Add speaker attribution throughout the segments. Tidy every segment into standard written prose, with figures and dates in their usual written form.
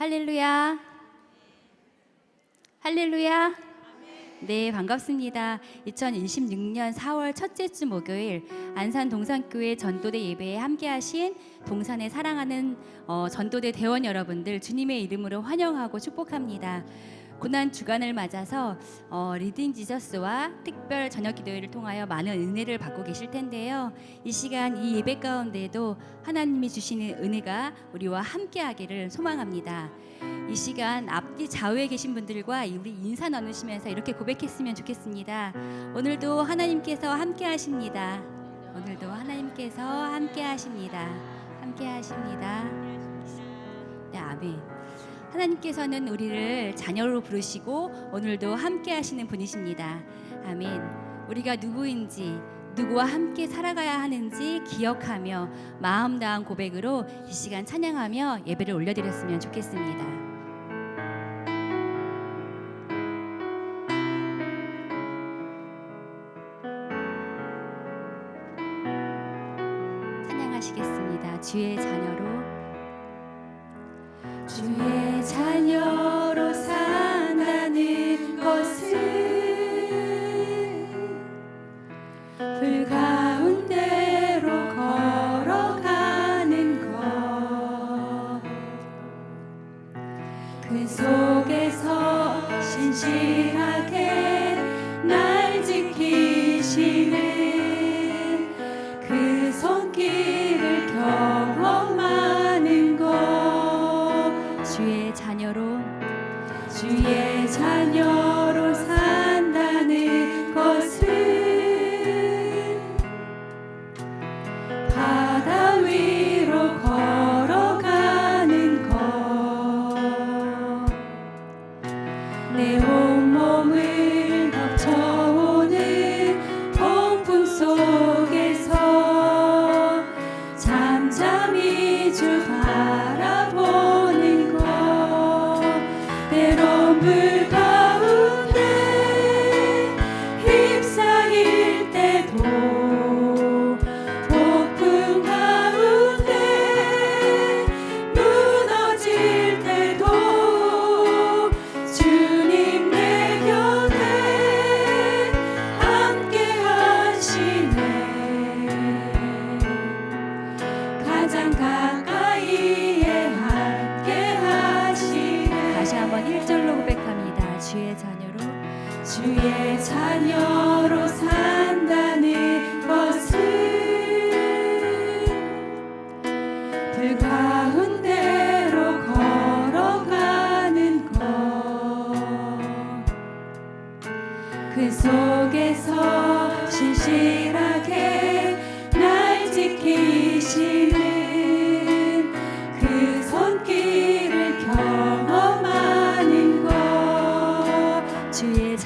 Speaker 1: 할렐루야. 할렐루야. 네, 반갑습니다. 2026년 4월 첫째 주 목요일 안산 동산교회 전도대 예배에 함께하신 동산에 사랑하는 전도대 대원 여러분들 주님의 이름으로 환영하고 축복합니다. 고난 주간을 맞아서 리딩 지저스와 특별 저녁 기도회를 통하여 많은 은혜를 받고 계실 텐데요. 이 시간 이 예배 가운데에도 하나님이 주시는 은혜가 우리와 함께하기를 소망합니다. 이 시간 앞뒤 좌우에 계신 분들과 우리 인사 나누시면서 이렇게 고백했으면 좋겠습니다. 오늘도 하나님께서 함께 하십니다. 오늘도 하나님께서 함께 하십니다. 함께 하십니다. 네, 아멘. 하나님께서는 우리를 자녀로 부르시고 오늘도 함께 하시는 분이십니다. 아멘. 우리가 누구인지 누구와 함께 살아가야 하는지 기억하며 마음 다한 고백으로 이 시간 찬양하며 예배를 올려드렸으면 좋겠습니다. 찬양하시겠습니다. 주의 자녀로
Speaker 2: 주의 자녀로 산다는 것은 불 가운데로 걸어가는 것, 그 속에서 신실하게 날 지키시는 그 손길을 경험하는 것,
Speaker 1: 주의 자녀로
Speaker 2: 산다는 것은 바다 위로 걸어가는 것, 내 온몸을 덮쳐오는 폭풍 속에서 잠잠히 주 바라보는 것, 때론 물 가운데 휩싸일 때도 폭풍 가운데 무너질 때도 주님 내 곁에 함께 하시네. 가장 가까이에 함께 하시네.
Speaker 1: 다시 한번 1절로 고백합니다.
Speaker 2: 주의 자녀로 산다는 것은 불 가운데로 걸어가는 것, 그 속에서 신실하게 날 지키시는 그 손길을 경험하는 것,
Speaker 1: 주의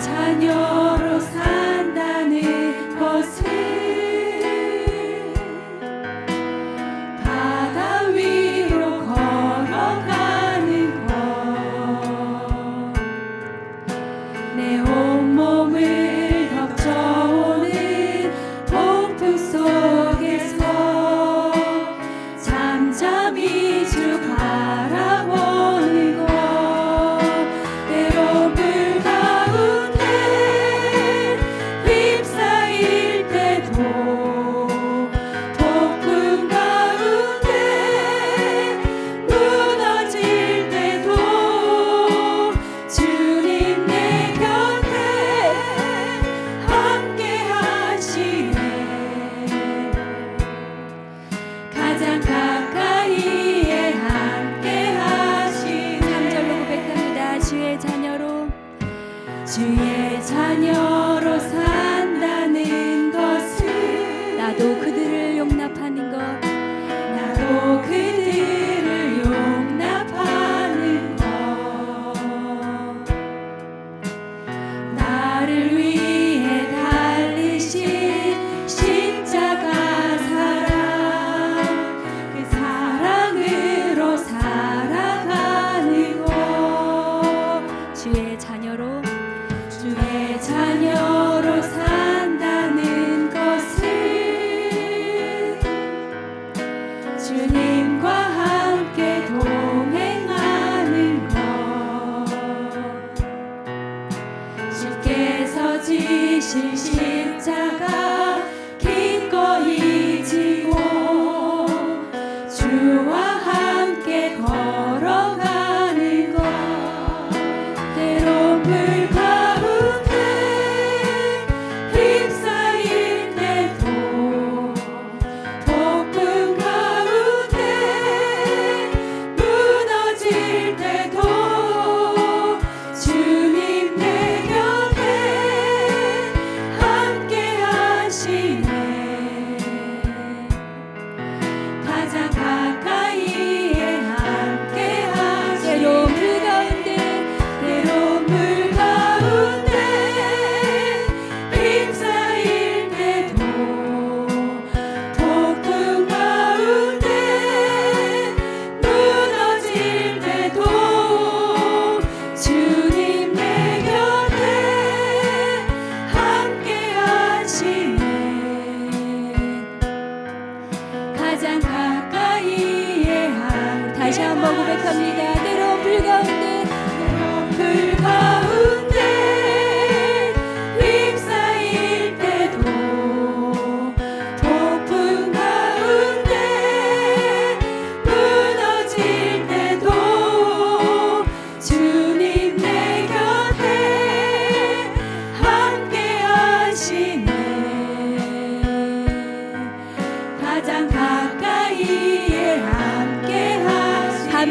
Speaker 2: 자녀로 산다는 것은 바다 위로 걸어가는 것, 내 온몸을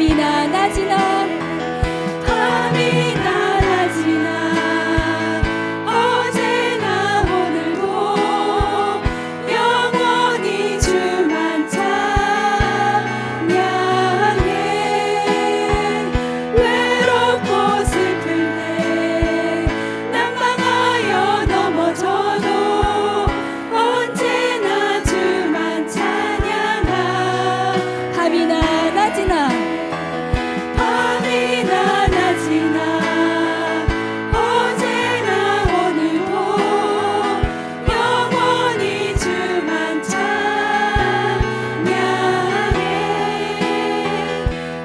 Speaker 1: 밤이나 낮이나
Speaker 2: 밤이나 낮이나 어제나 오늘도 영원히 주만 찬양해. 외롭고 슬플 때 난망하여 넘어져도 언제나 주만 찬양하.
Speaker 1: 밤이나 낮이나
Speaker 2: 밤이나 낮이나 어제나 오늘도 영원히 주만 찬양해.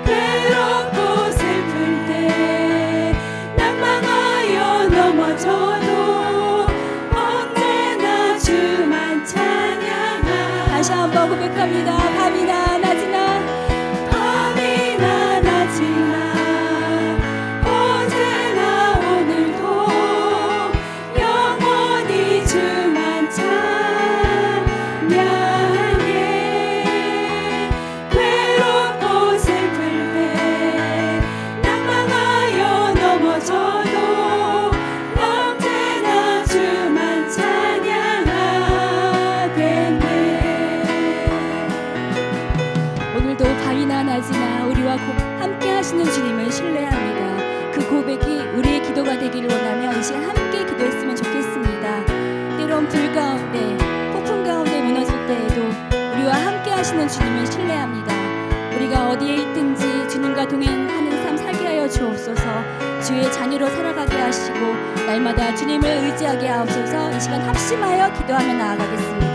Speaker 2: 괴롭고 슬플 때 난망하여 넘어져도 언제나 주만 찬양하.
Speaker 1: 다시 한번 고백합니다. 밤이나 낮이나
Speaker 2: 밤이나 낮이나 어제나 오늘도 영원히 주만 찬양해. 괴롭고 슬플 때 난망하여 넘어져도 언제나 주만 찬양하겠네.
Speaker 1: 오늘도 밤이나 낮이나 우리와 함께 하시는 주님을 신뢰합니다. 그 고백이 우리의 기도가 되기를 원하며 이 시간 함께 기도했으면 좋겠습니다. 때론 불 가운데 폭풍 가운데 무너질 때에도 우리와 함께 하시는 주님을 신뢰합니다. 우리가 어디에 있든지 주님과 동행하는 삶 살게 하여 주옵소서. 주의 자녀로 살아가게 하시고 날마다 주님을 의지하게 하옵소서. 이 시간 합심하여 기도하며 나아가겠습니다.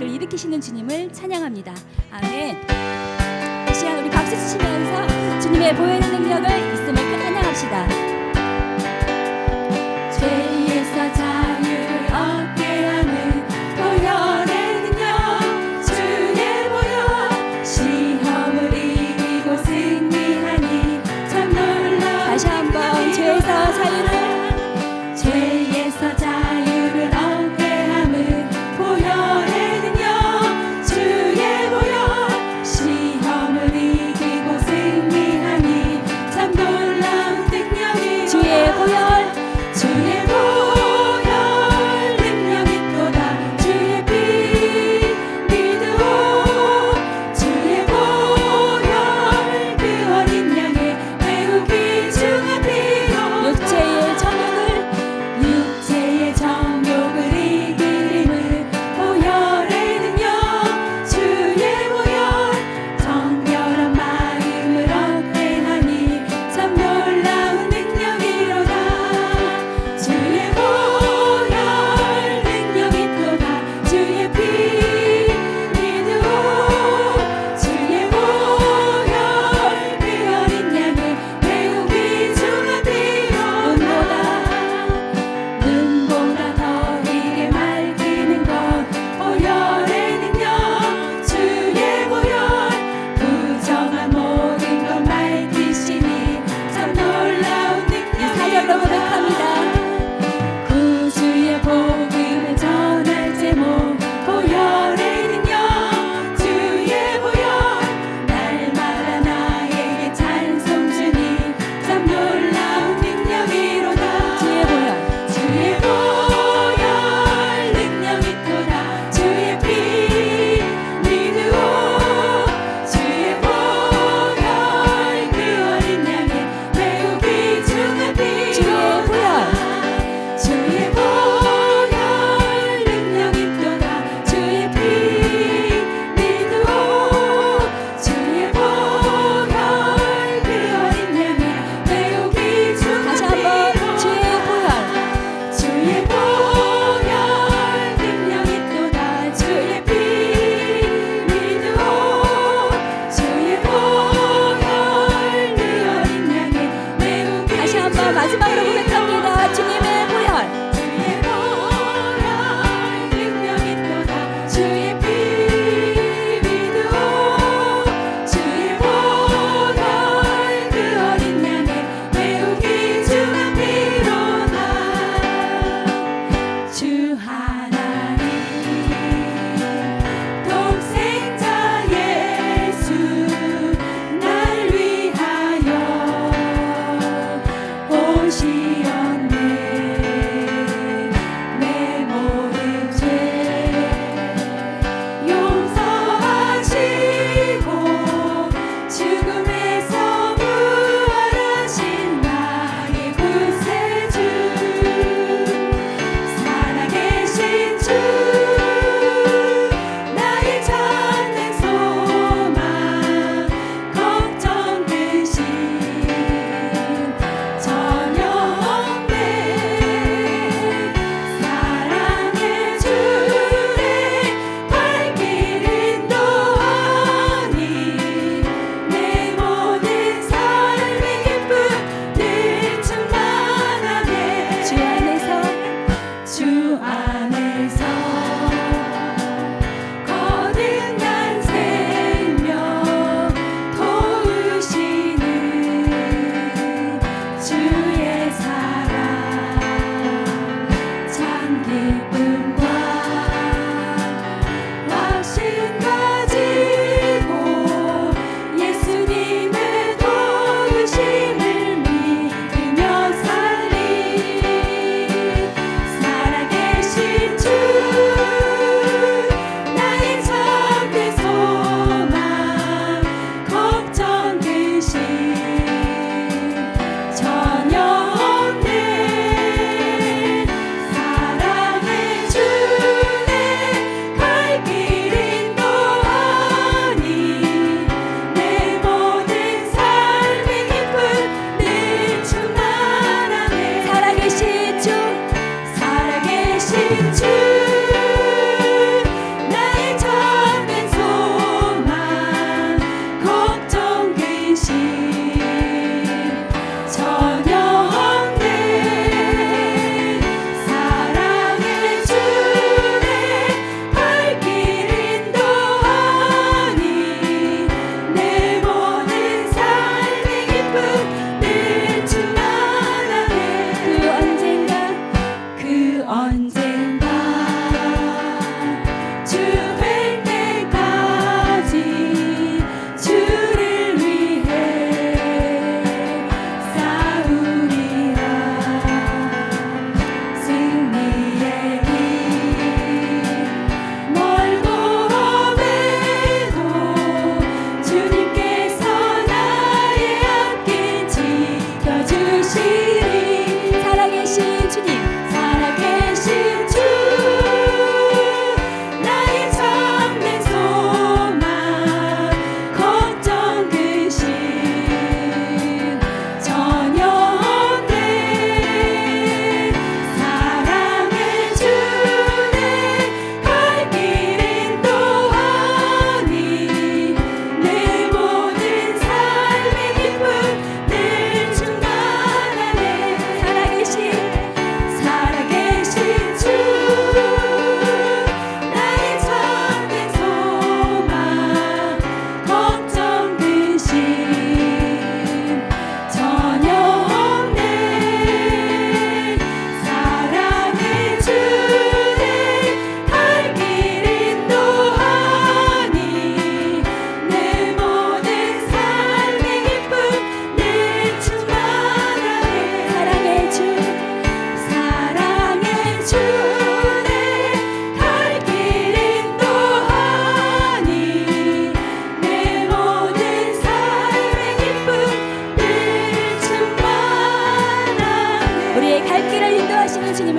Speaker 1: 일으키시는 주님을 찬양합니다. 아멘. 이 시간 우리 박수 치시면서 주님의 보혈의 능력을 있음을 찬양합시다.
Speaker 2: 죄에서 자유를 얻게 하는 보혈의 능력, 주의 보혈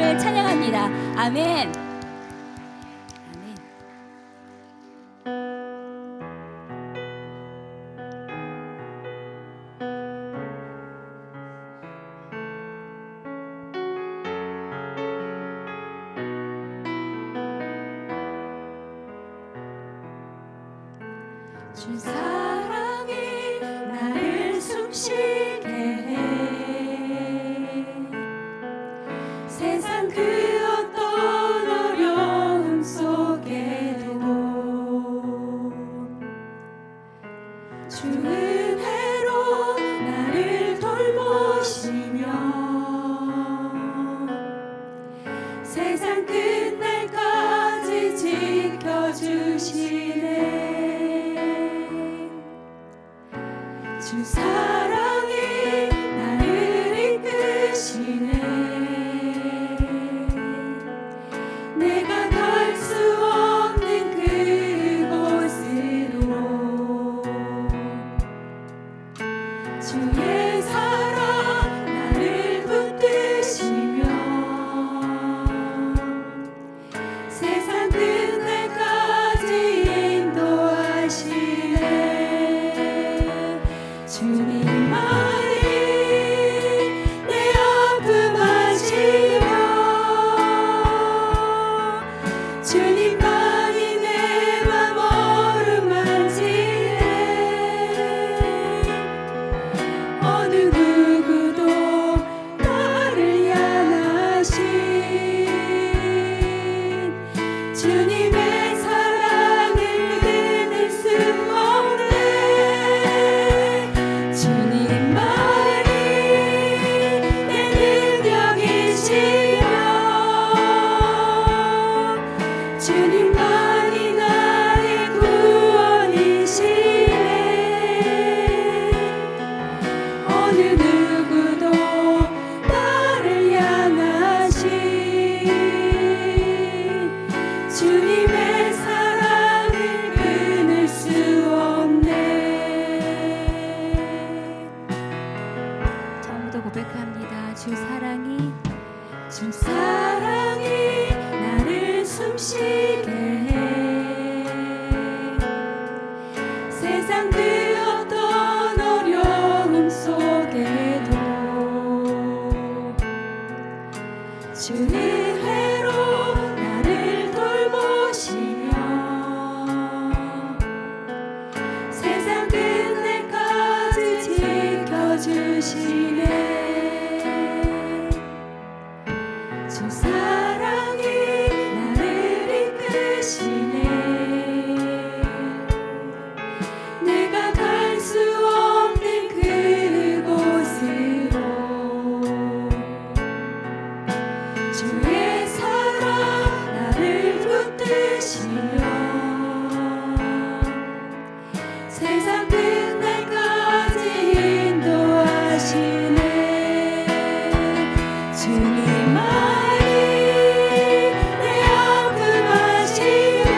Speaker 1: 주님을 찬양합니다. 아멘. 아멘.
Speaker 2: 주 사랑이 나를 숨쉬게 해 세상 그 어떤 어려움 속에도 주 은혜로 나를 돌보시며 세상 끝날까지 지켜주시네. 주 사랑이 나를 이끄시네. 내가 갈 수 없는 그곳으로 주의 사랑 나를 붙드시며 세상 끝날까지 인도하시네. 주님만이 내 아픔 아시며 주님만이 내 맘 어루만지네. 어느 누구도 나를 향하신 주님의 사랑을 끊을 수 없네. 주님만이 내 능력이시며 주님만이 나의 구원이시네. 어느 누구도 나를 향하신 주님의 사랑을 끊을 수 없네.
Speaker 1: 처음부터 고백합니다. 주
Speaker 2: 사랑이 나를 숨쉬게 해 세상 그 어떤 어려움 속에도 주 은혜로 나를 돌보시며 세상 끝날까지 지켜주시네. 주 사랑이 나를 이끄시네. 내가 갈 수 없는 그곳으로 주의 사랑 나를 붙드시며 세상 끝날까지 인도하시네. 주님만이 내 아픔 아시며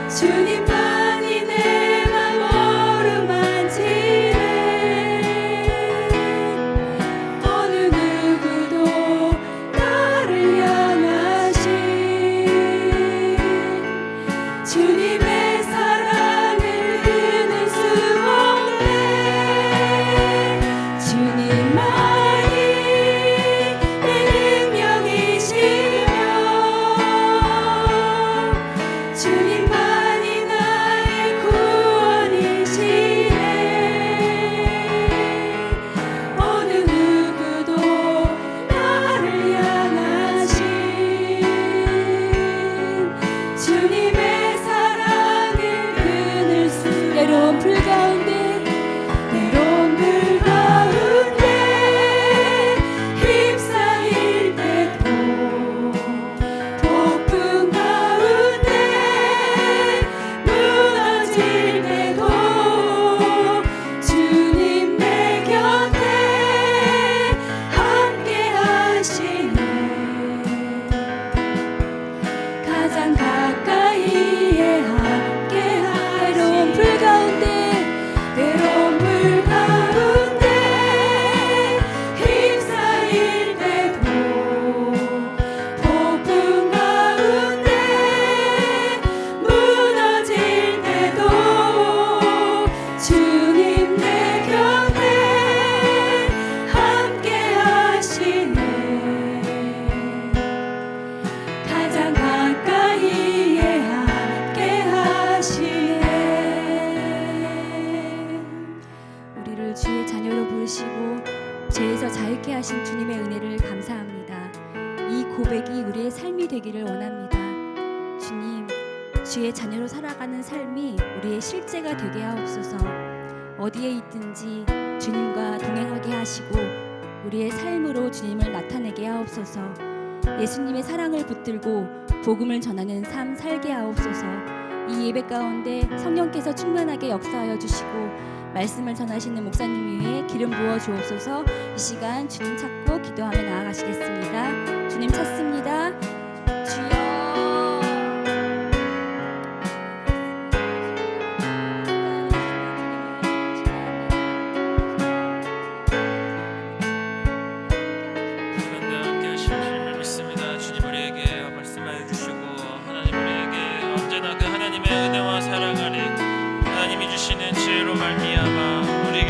Speaker 2: 주님만이 내 맘 어루만지네. 어느 누구도
Speaker 1: 고백케 하신 주님의 은혜를 감사합니다. 이 고백이 우리의 삶이 되기를 원합니다. 주님, 주의 자녀로 살아가는 삶이 우리의 실제가 되게 하옵소서. 어디에 있든지 주님과 동행하게 하시고 우리의 삶으로 주님을 나타내게 하옵소서. 예수님의 사랑을 붙들고 복음을 전하는 삶 살게 하옵소서. 이 예배 가운데 성령께서 충만하게 역사하여 주시고 말씀을 전하시는 목사님 위에 기름 부어 주옵소서. 이 시간 주님 찾고 기도하며 나아가시겠습니다. 주님 찾습니다. 주여.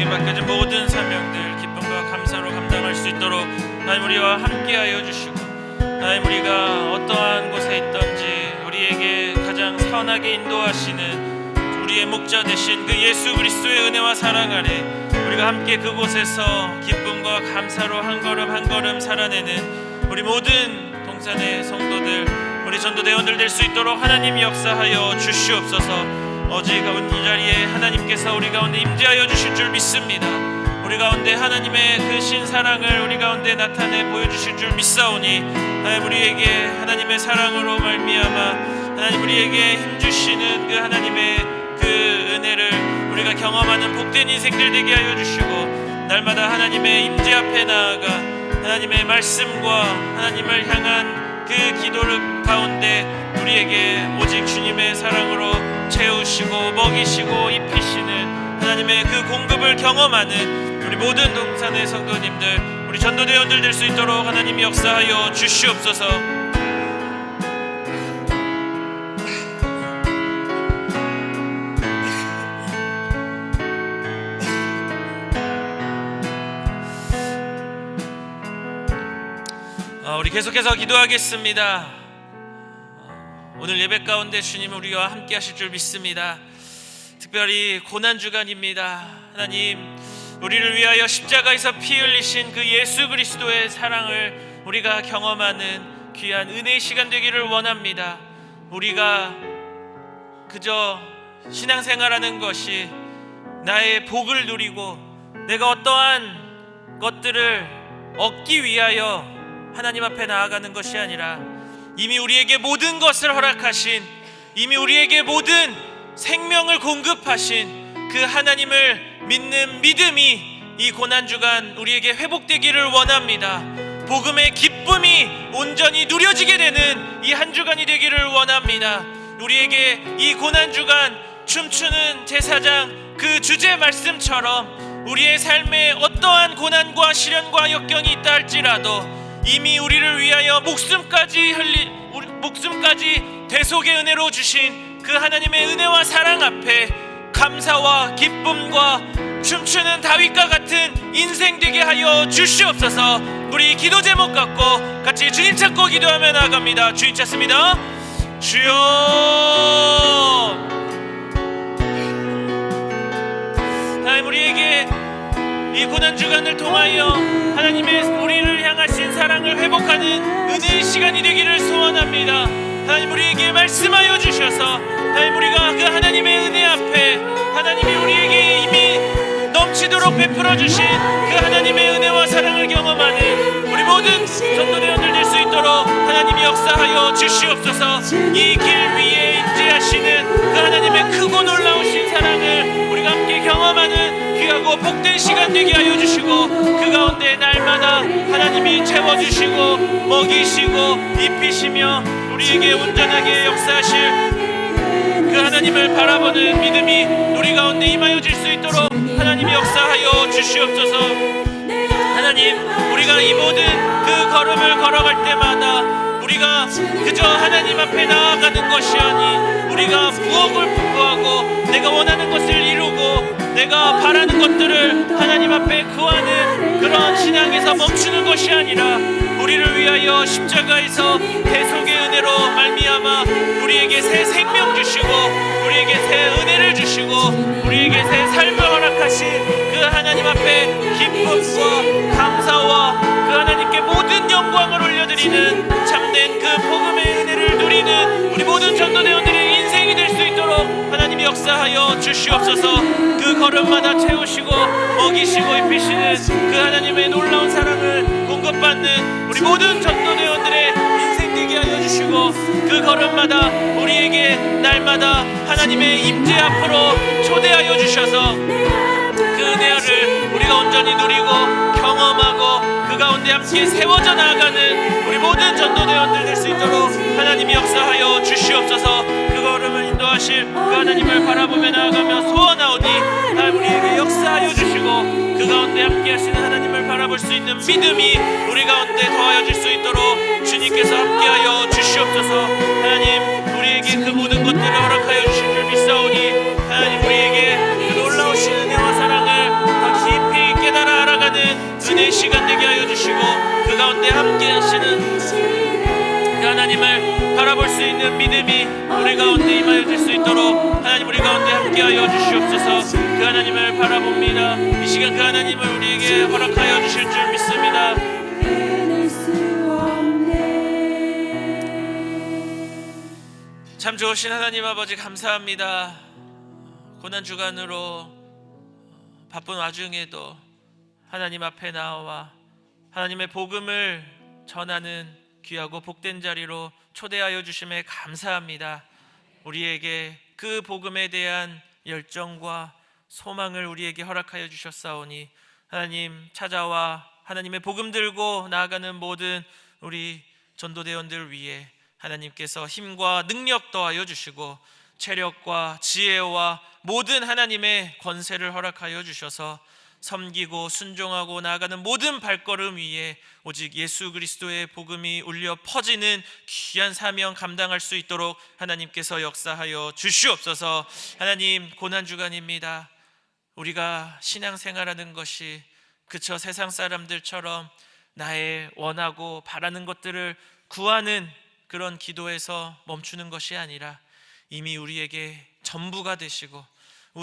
Speaker 3: 맡겨진 모든 사명들 기쁨과 감사로 감당할 수 있도록 하나님 우리와 함께하여 주시고, 하나님 우리가 어떠한 곳에 있든지 우리에게 가장 선하게 인도하시는 우리의 목자 되신 그 예수 그리스도의 은혜와 사랑 아래 우리가 함께 그곳에서 기쁨과 감사로 한 걸음 한 걸음 살아내는 우리 모든 동산의 성도들, 우리 전도대원들 될 수 있도록 하나님 역사하여 주시옵소서. 어제 이 자리에 하나님께서 우리 가운데 임재하여 주실 줄 믿습니다. 우리 가운데 하나님의 그 신사랑을 우리 가운데 나타내 보여주실 줄 믿사오니, 하나님 우리에게 하나님의 사랑으로 말미암아 하나님 우리에게 힘주시는 그 하나님의 그 은혜를 우리가 경험하는 복된 인생들 되게 하여 주시고, 날마다 하나님의 임재 앞에 나아가 하나님의 말씀과 하나님을 향한 그 기도를 가운데 우리에게 오직 주님의 사랑으로 채우시고 먹이시고 입히시는 하나님의 그 공급을 경험하는 우리 모든 동산의 성도님들, 우리 전도대원들 될 수 있도록 하나님이 역사하여 주시옵소서. 우리 계속해서 기도하겠습니다. 오늘 예배 가운데 주님 우리와 함께 하실 줄 믿습니다. 특별히 고난주간입니다. 하나님, 우리를 위하여 십자가에서 피 흘리신 그 예수 그리스도의 사랑을 우리가 경험하는 귀한 은혜의 시간 되기를 원합니다. 우리가 그저 신앙생활하는 것이 나의 복을 누리고 내가 어떠한 것들을 얻기 위하여 하나님 앞에 나아가는 것이 아니라 이미 우리에게 모든 것을 허락하신, 이미 우리에게 모든 생명을 공급하신 그 하나님을 믿는 믿음이 이 고난주간 우리에게 회복되기를 원합니다. 복음의 기쁨이 온전히 누려지게 되는 이 한 주간이 되기를 원합니다. 우리에게 이 고난주간 춤추는 제사장 그 주제 말씀처럼 우리의 삶에 어떠한 고난과 시련과 역경이 있다 할지라도 이미 우리를 위하여 목숨까지 대속의 은혜로 주신 그 하나님의 은혜와 사랑 앞에 감사와 기쁨과 춤추는 다윗과 같은 인생 되게 하여 주시옵소서. 우리 기도 제목 갖고 같이 주님 찾고 기도하며 나아갑니다. 주님 찾습니다. 주여, 하나님 우리에게 이 고난주간을 통하여 하나님의 우리를 향하신 사랑을 회복하는 은혜의 시간이 되기를 소원합니다. 하나님 우리에게 말씀하여 주셔서 하나님 우리가 그 하나님의 은혜 앞에 하나님이 우리에게 이미 넘치도록 베풀어 주신 그 하나님의 은혜와 사랑을 경험하는 우리 모든 전도대원들 될 수 있도록 하나님이 역사하여 주시옵소서. 이 길 위에 임재하시는 그 하나님의 크고 놀라우신 사랑을 우리가 함께 경험하는 귀하고 복된 시간 되게 하여 주시고, 그 가운데 날마다 하나님이 채워주시고 먹이시고 입히시며 우리에게 온전하게 역사하실 그 하나님을 바라보는 믿음이 우리 가운데 임하여 질 수 있도록 하나님이 역사하여 주시옵소서. 하나님, 우리가 이 모든 그 걸음을 걸어갈 때마다 우리가 그저 하나님 앞에 나아가는 것이 아닌 우리가 부엌을 구하고 내가 원하는 것을 이루고 내가 바라는 것들을 하나님 앞에 구하는 그런 신앙에서 멈추는 것이 아니라 우리를 위하여 십자가에서 대속의 은혜로 말미암아 우리에게 새 생명 주시고 우리에게 새 은혜를 주시고 우리에게 새 삶을 허락하신 그 하나님 앞에 기쁨과 감사와 그 하나님께 모든 영광을 올려드리는 참된 그 복음의 은혜를 누리는 우리 모든 전도대원들의 인생이 될 수 있도록 하나님이 역사하여 주시옵소서. 그 걸음마다 채우시고 먹이시고 입히시는 그 하나님의 놀라운 사랑을 공급받는 우리 모든 전도대원들의 인생 되게 하여 주시고 그 걸음마다 우리에게 날마다 하나님의 임재 앞으로 초대하여 주셔서 그 은혜를 우리가 온전히 누리고 경험하고 그 가운데 함께 세워져 나아가는 우리 모든 전도대원들 될 수 있도록 하나님이 역사하여 주시옵소서. 그 걸음을 인도하실 그 하나님을 바라보며 나아가며 소원하오니 하나님 우리에게 역사하여 주시고 그 가운데 함께 하시는 하나님을 바라볼 수 있는 믿음이 우리 가운데 더하여질 수 있도록 주님께서 함께하여 주시옵소서. 하나님 우리에게 그 모든 것들을 허락하여 주실 줄 믿사오니 하나님 우리에게 그 놀라우신 은혜와 사랑을 더 깊이 깨달아 알아가는 은혜의 시간 되게 하여 주시고 그 가운데 함께 하시는 그 하나님을 바라볼 수 있는 믿음이 우리 가운데 임하여 질 수 있도록 하나님 우리 가운데 함께하여 주시옵소서. 그 하나님을 바라봅니다. 이 시간 그 하나님을 우리에게 허락하여 주실 줄 믿습니다. 참 좋으신 하나님 아버지 감사합니다. 고난주간으로 바쁜 와중에도 하나님 앞에 나와 하나님의 복음을 전하는 귀하고 복된 자리로 초대하여 주심에 감사합니다. 우리에게 그 복음에 대한 열정과 소망을 우리에게 허락하여 주셨사오니 하나님 찾아와 하나님의 복음 들고 나아가는 모든 우리 전도대원들 위해 하나님께서 힘과 능력 더하여 주시고 체력과 지혜와 모든 하나님의 권세를 허락하여 주셔서 섬기고 순종하고 나아가는 모든 발걸음 위에 오직 예수 그리스도의 복음이 울려 퍼지는 귀한 사명 감당할 수 있도록 하나님께서 역사하여 주시옵소서. 하나님 고난주간입니다. 우리가 신앙생활하는 것이 그저 세상 사람들처럼 나의 원하고 바라는 것들을 구하는 그런 기도에서 멈추는 것이 아니라 이미 우리에게 전부가 되시고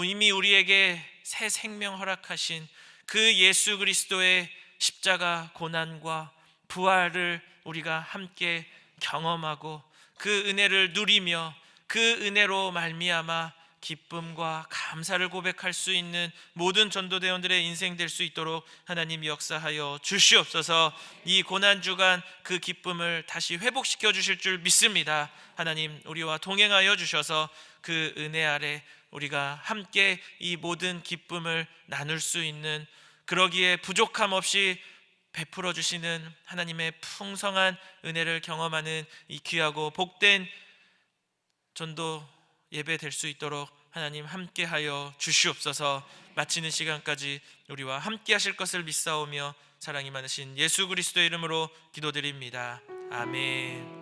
Speaker 3: 이미 우리에게 새 생명 허락하신 그 예수 그리스도의 십자가 고난과 부활을 우리가 함께 경험하고 그 은혜를 누리며 그 은혜로 말미암아 기쁨과 감사를 고백할 수 있는 모든 전도대원들의 인생 될 수 있도록 하나님 역사하여 주시옵소서. 이 고난주간 그 기쁨을 다시 회복시켜 주실 줄 믿습니다. 하나님 우리와 동행하여 주셔서 그 은혜 아래 우리가 함께 이 모든 기쁨을 나눌 수 있는, 그러기에 부족함 없이 베풀어 주시는 하나님의 풍성한 은혜를 경험하는 이 귀하고 복된 전도 예배 될 수 있도록 하나님 함께하여 주시옵소서. 마치는 시간까지 우리와 함께 하실 것을 믿사오며 사랑이 많으신 예수 그리스도의 이름으로 기도드립니다. 아멘.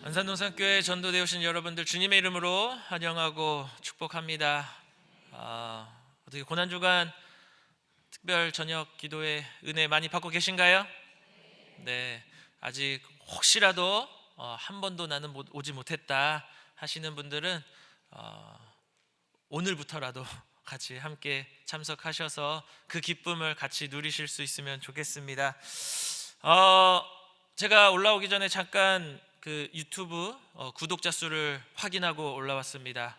Speaker 3: 안산동산교회 전도되어 오신 여러분들 주님의 이름으로 환영하고 축복합니다. 어떻게 고난주간 특별 저녁 기도회 은혜 많이 받고 계신가요? 네, 아직 혹시라도 한 번도 나는 오지 못했다 하시는 분들은 오늘부터라도 같이 함께 참석하셔서 그 기쁨을 같이 누리실 수 있으면 좋겠습니다. 제가 올라오기 전에 잠깐 그 유튜브 구독자 수를 확인하고 올라왔습니다.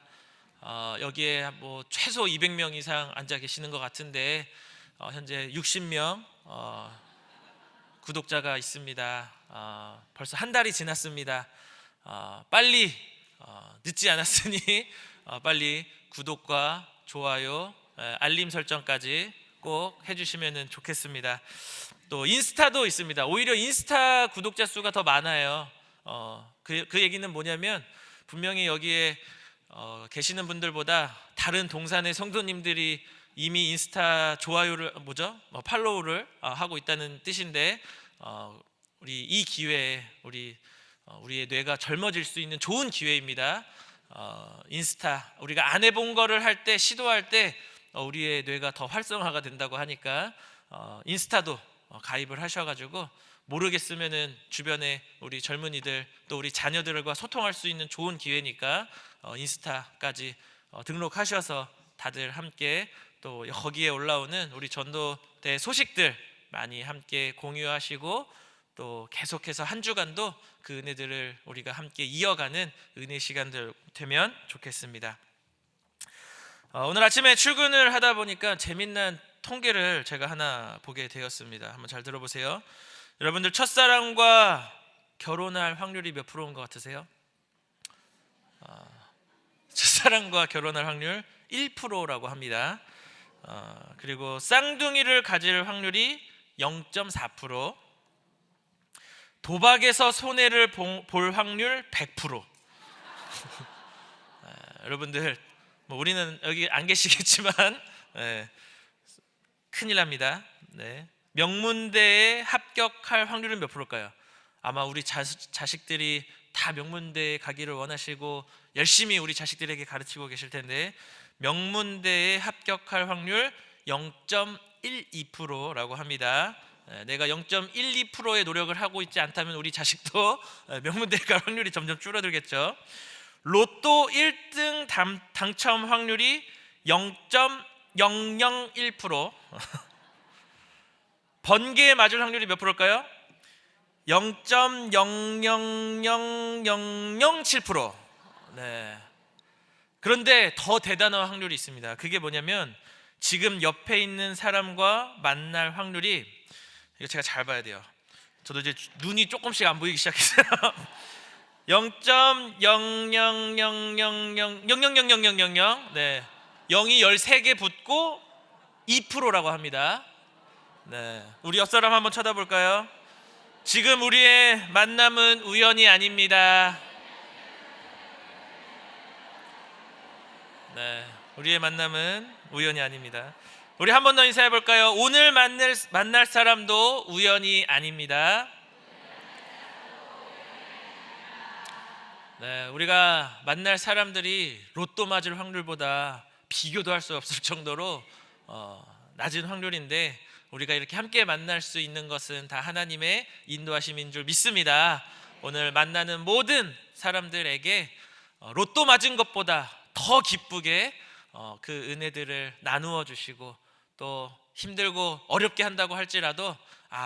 Speaker 3: 여기에 뭐 최소 200명 이상 앉아 계시는 것 같은데 현재 60명 구독자가 있습니다. 벌써 한 달이 지났습니다. 빨리 늦지 않았으니 빨리 구독과 좋아요, 알림 설정까지 꼭 해주시면 좋겠습니다. 또 인스타도 있습니다. 오히려 인스타 구독자 수가 더 많아요. 그 얘기는 뭐냐면 분명히 여기에 계시는 분들보다 다른 동산의 성도님들이 이미 인스타 좋아요를 팔로우를 하고 있다는 뜻인데 우리 이 기회에 우리 우리의 뇌가 젊어질 수 있는 좋은 기회입니다. 인스타 우리가 안 해본 거를 할 때 시도할 때 우리의 뇌가 더 활성화가 된다고 하니까 인스타도 가입을 하셔가지고 모르겠으면은 주변에 우리 젊은이들 또 우리 자녀들과 소통할 수 있는 좋은 기회니까 인스타까지 등록하셔서 다들 함께 또 거기에 올라오는 우리 전도대 소식들 많이 함께 공유하시고 또 계속해서 한 주간도 그 은혜들을 우리가 함께 이어가는 은혜 시간들 되면 좋겠습니다. 오늘 아침에 출근을 하다 보니까 재밌는 통계를 제가 하나 보게 되었습니다. 한번 잘 들어보세요. 여러분들 첫사랑과 결혼할 확률이 몇 프로인 것 같으세요? 첫사랑과 결혼할 확률 1%라고 합니다. 그리고 쌍둥이를 가질 확률이 0.4%, 도박에서 손해를 볼 확률 100%. 여러분들 뭐 우리는 여기 안 계시겠지만 큰일 납니다. 명문대에 합격할 확률은 몇 프로일까요? 아마 우리 자식들이 다 명문대에 가기를 원하시고 열심히 우리 자식들에게 가르치고 계실 텐데 명문대에 합격할 확률 0.12%라고 합니다. 내가 0.12%의 노력을 하고 있지 않다면 우리 자식도 명문대에 갈 확률이 점점 줄어들겠죠. 로또 1등 당첨 확률이 0.001%. 번개에 맞을 확률이 몇 프로일까요? 0.000007%. 그런데 더 대단한 확률이 있습니다. 그게 뭐냐면 지금 옆에 있는 사람과 만날 확률이, 이거 제가 잘 봐야 돼요. 저도 이제 눈이 조금씩 안 보이기 시작했어요. 0.0000000000 0이 13개 붙고 2%라고 합니다. 우리 옆사람 한번 쳐다볼까요? 지금 우리의 만남은 우연이 아닙니다. 우리의 만남은 우연이 아닙니다. 우리 한 번 더 인사해 볼까요? 오늘 만날 사람도 우연이 아닙니다. 우리가 만날 사람들이 로또 맞을 확률보다 비교도 할 수 없을 정도로 낮은 확률인데 우리가 이렇게 함께 만날 수 있는 것은 다 하나님의 인도하심인 줄 믿습니다. 오늘 만나는 모든 사람들에게 로또 맞은 것보다 더 기쁘게 그 은혜들을 나누어 주시고 또 힘들고 어렵게 한다고 할지라도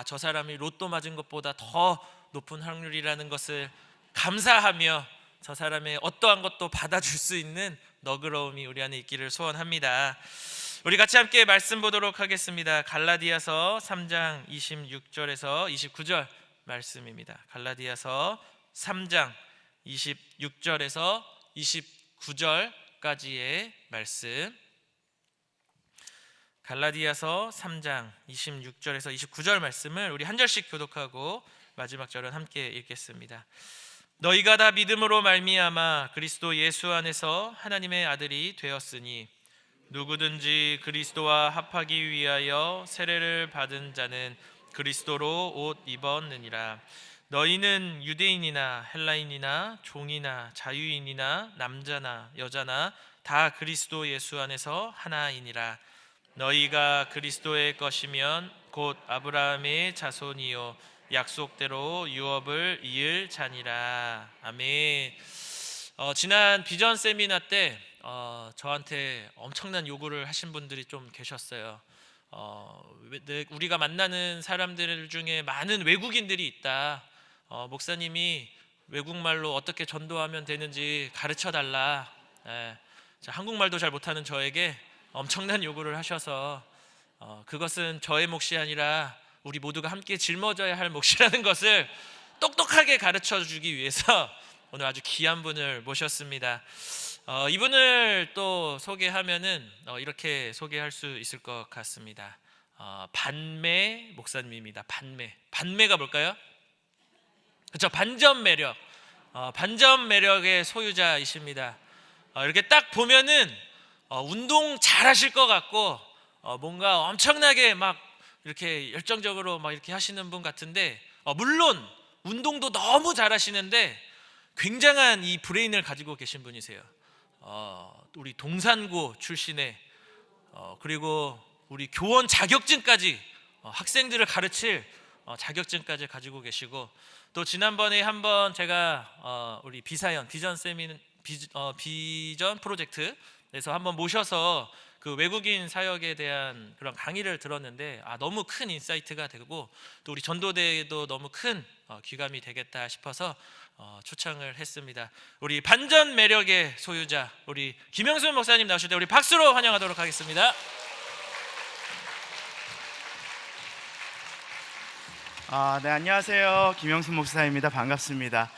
Speaker 3: 저 사람이 로또 맞은 것보다 더 높은 확률이라는 것을 감사하며 저 사람의 어떠한 것도 받아줄 수 있는 너그러움이 우리 안에 있기를 소원합니다. 우리 같이 함께 말씀 보도록 하겠습니다. 갈라디아서 3장 26절에서 29절 말씀입니다. 갈라디아서 3장 26절에서 29절까지의 말씀. 갈라디아서 3장 26절에서 29절 말씀을 우리 한 절씩 교독하고 마지막 절은 함께 읽겠습니다. 너희가 다 믿음으로 말미암아 그리스도 예수 안에서 하나님의 아들이 되었으니 누구든지 그리스도와 합하기 위하여 세례를 받은 자는 그리스도로 옷 입었느니라. 너희는 유대인이나 헬라인이나 종이나 자유인이나 남자나 여자나 다 그리스도 예수 안에서 하나이니라. 너희가 그리스도의 것이면 곧 아브라함의 자손이요 약속대로 유업을 이을 자니라. 아멘. 지난 비전 세미나 때 저한테 엄청난 요구를 하신 분들이 좀 계셨어요. 우리가 만나는 사람들 중에 많은 외국인들이 있다. 목사님이 외국말로 어떻게 전도하면 되는지 가르쳐 달라. 한국말도 잘 못하는 저에게 엄청난 요구를 하셔서 그것은 저의 몫이 아니라 우리 모두가 함께 짊어져야 할 몫이라는 것을 똑똑하게 가르쳐 주기 위해서 오늘 아주 귀한 분을 모셨습니다. 이분을 또 소개하면은 이렇게 소개할 수 있을 것 같습니다. 반매 목사님입니다. 반매가 뭘까요? 그렇죠. 반전 매력. 반전 매력의 소유자이십니다. 이렇게 딱 보면은 운동 잘하실 것 같고 뭔가 엄청나게 막 이렇게 열정적으로 막 이렇게 하시는 분 같은데 물론 운동도 너무 잘하시는데 굉장한 이 브레인을 가지고 계신 분이세요. 우리 동산고 출신의 그리고 우리 교원 자격증까지 학생들을 가르칠 자격증까지 가지고 계시고, 또 지난번에 한번 제가 우리 비전 프로젝트에서 한번 모셔서 그 외국인 사역에 대한 그런 강의를 들었는데 너무 큰 인사이트가 되고 또 우리 전도대에도 너무 큰 귀감이 되겠다 싶어서 초청을 했습니다. 우리 반전 매력의 소유자 우리 김영순 목사님 나오실 때 우리 박수로 환영하도록 하겠습니다.
Speaker 4: 네, 안녕하세요. 김영순 목사입니다. 반갑습니다.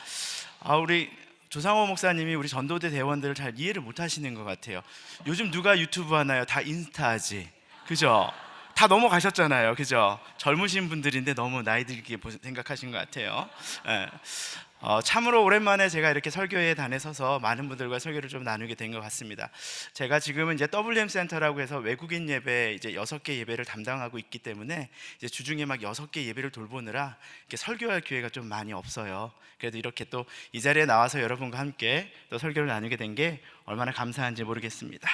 Speaker 4: 우리 조상호 목사님이 우리 전도대 대원들을 잘 이해를 못 하시는 것 같아요. 요즘 누가 유튜브 하나요? 다 인스타지, 그죠? 다 넘어가셨잖아요, 그죠? 젊으신 분들인데 너무 나이 들게 생각하신 것 같아요. 참으로 오랜만에 제가 이렇게 설교에 단에 서서 많은 분들과 설교를 좀 나누게 된 것 같습니다. 제가 지금은 이제 WM 센터라고 해서 외국인 예배 이제 6개 예배를 담당하고 있기 때문에 이제 주중에 막 6개 예배를 돌보느라 이렇게 설교할 기회가 좀 많이 없어요. 그래도 이렇게 또 이 자리에 나와서 여러분과 함께 또 설교를 나누게 된 게 얼마나 감사한지 모르겠습니다.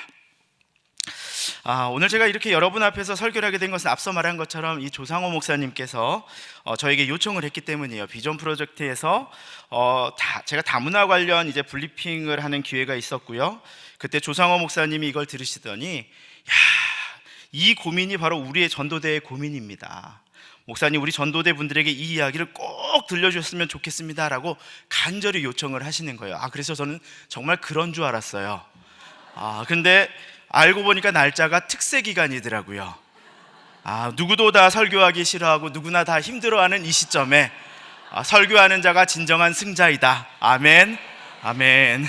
Speaker 4: 오늘 제가 이렇게 여러분 앞에서 설교를 하게 된 것은 앞서 말한 것처럼 이 조상호 목사님께서 저에게 요청을 했기 때문이에요. 비전 프로젝트에서 제가 다문화 관련 이제 브리핑을 하는 기회가 있었고요. 그때 조상호 목사님이 이걸 들으시더니 이 고민이 바로 우리의 전도대의 고민입니다. 목사님, 우리 전도대 분들에게 이 이야기를 꼭 들려주셨으면 좋겠습니다 라고 간절히 요청을 하시는 거예요. 그래서 저는 정말 그런 줄 알았어요. 근데 알고 보니까 날짜가 특세 기간이더라고요. 누구도 다 설교하기 싫어하고 누구나 다 힘들어하는 이 시점에 설교하는 자가 진정한 승자이다. 아멘, 아멘.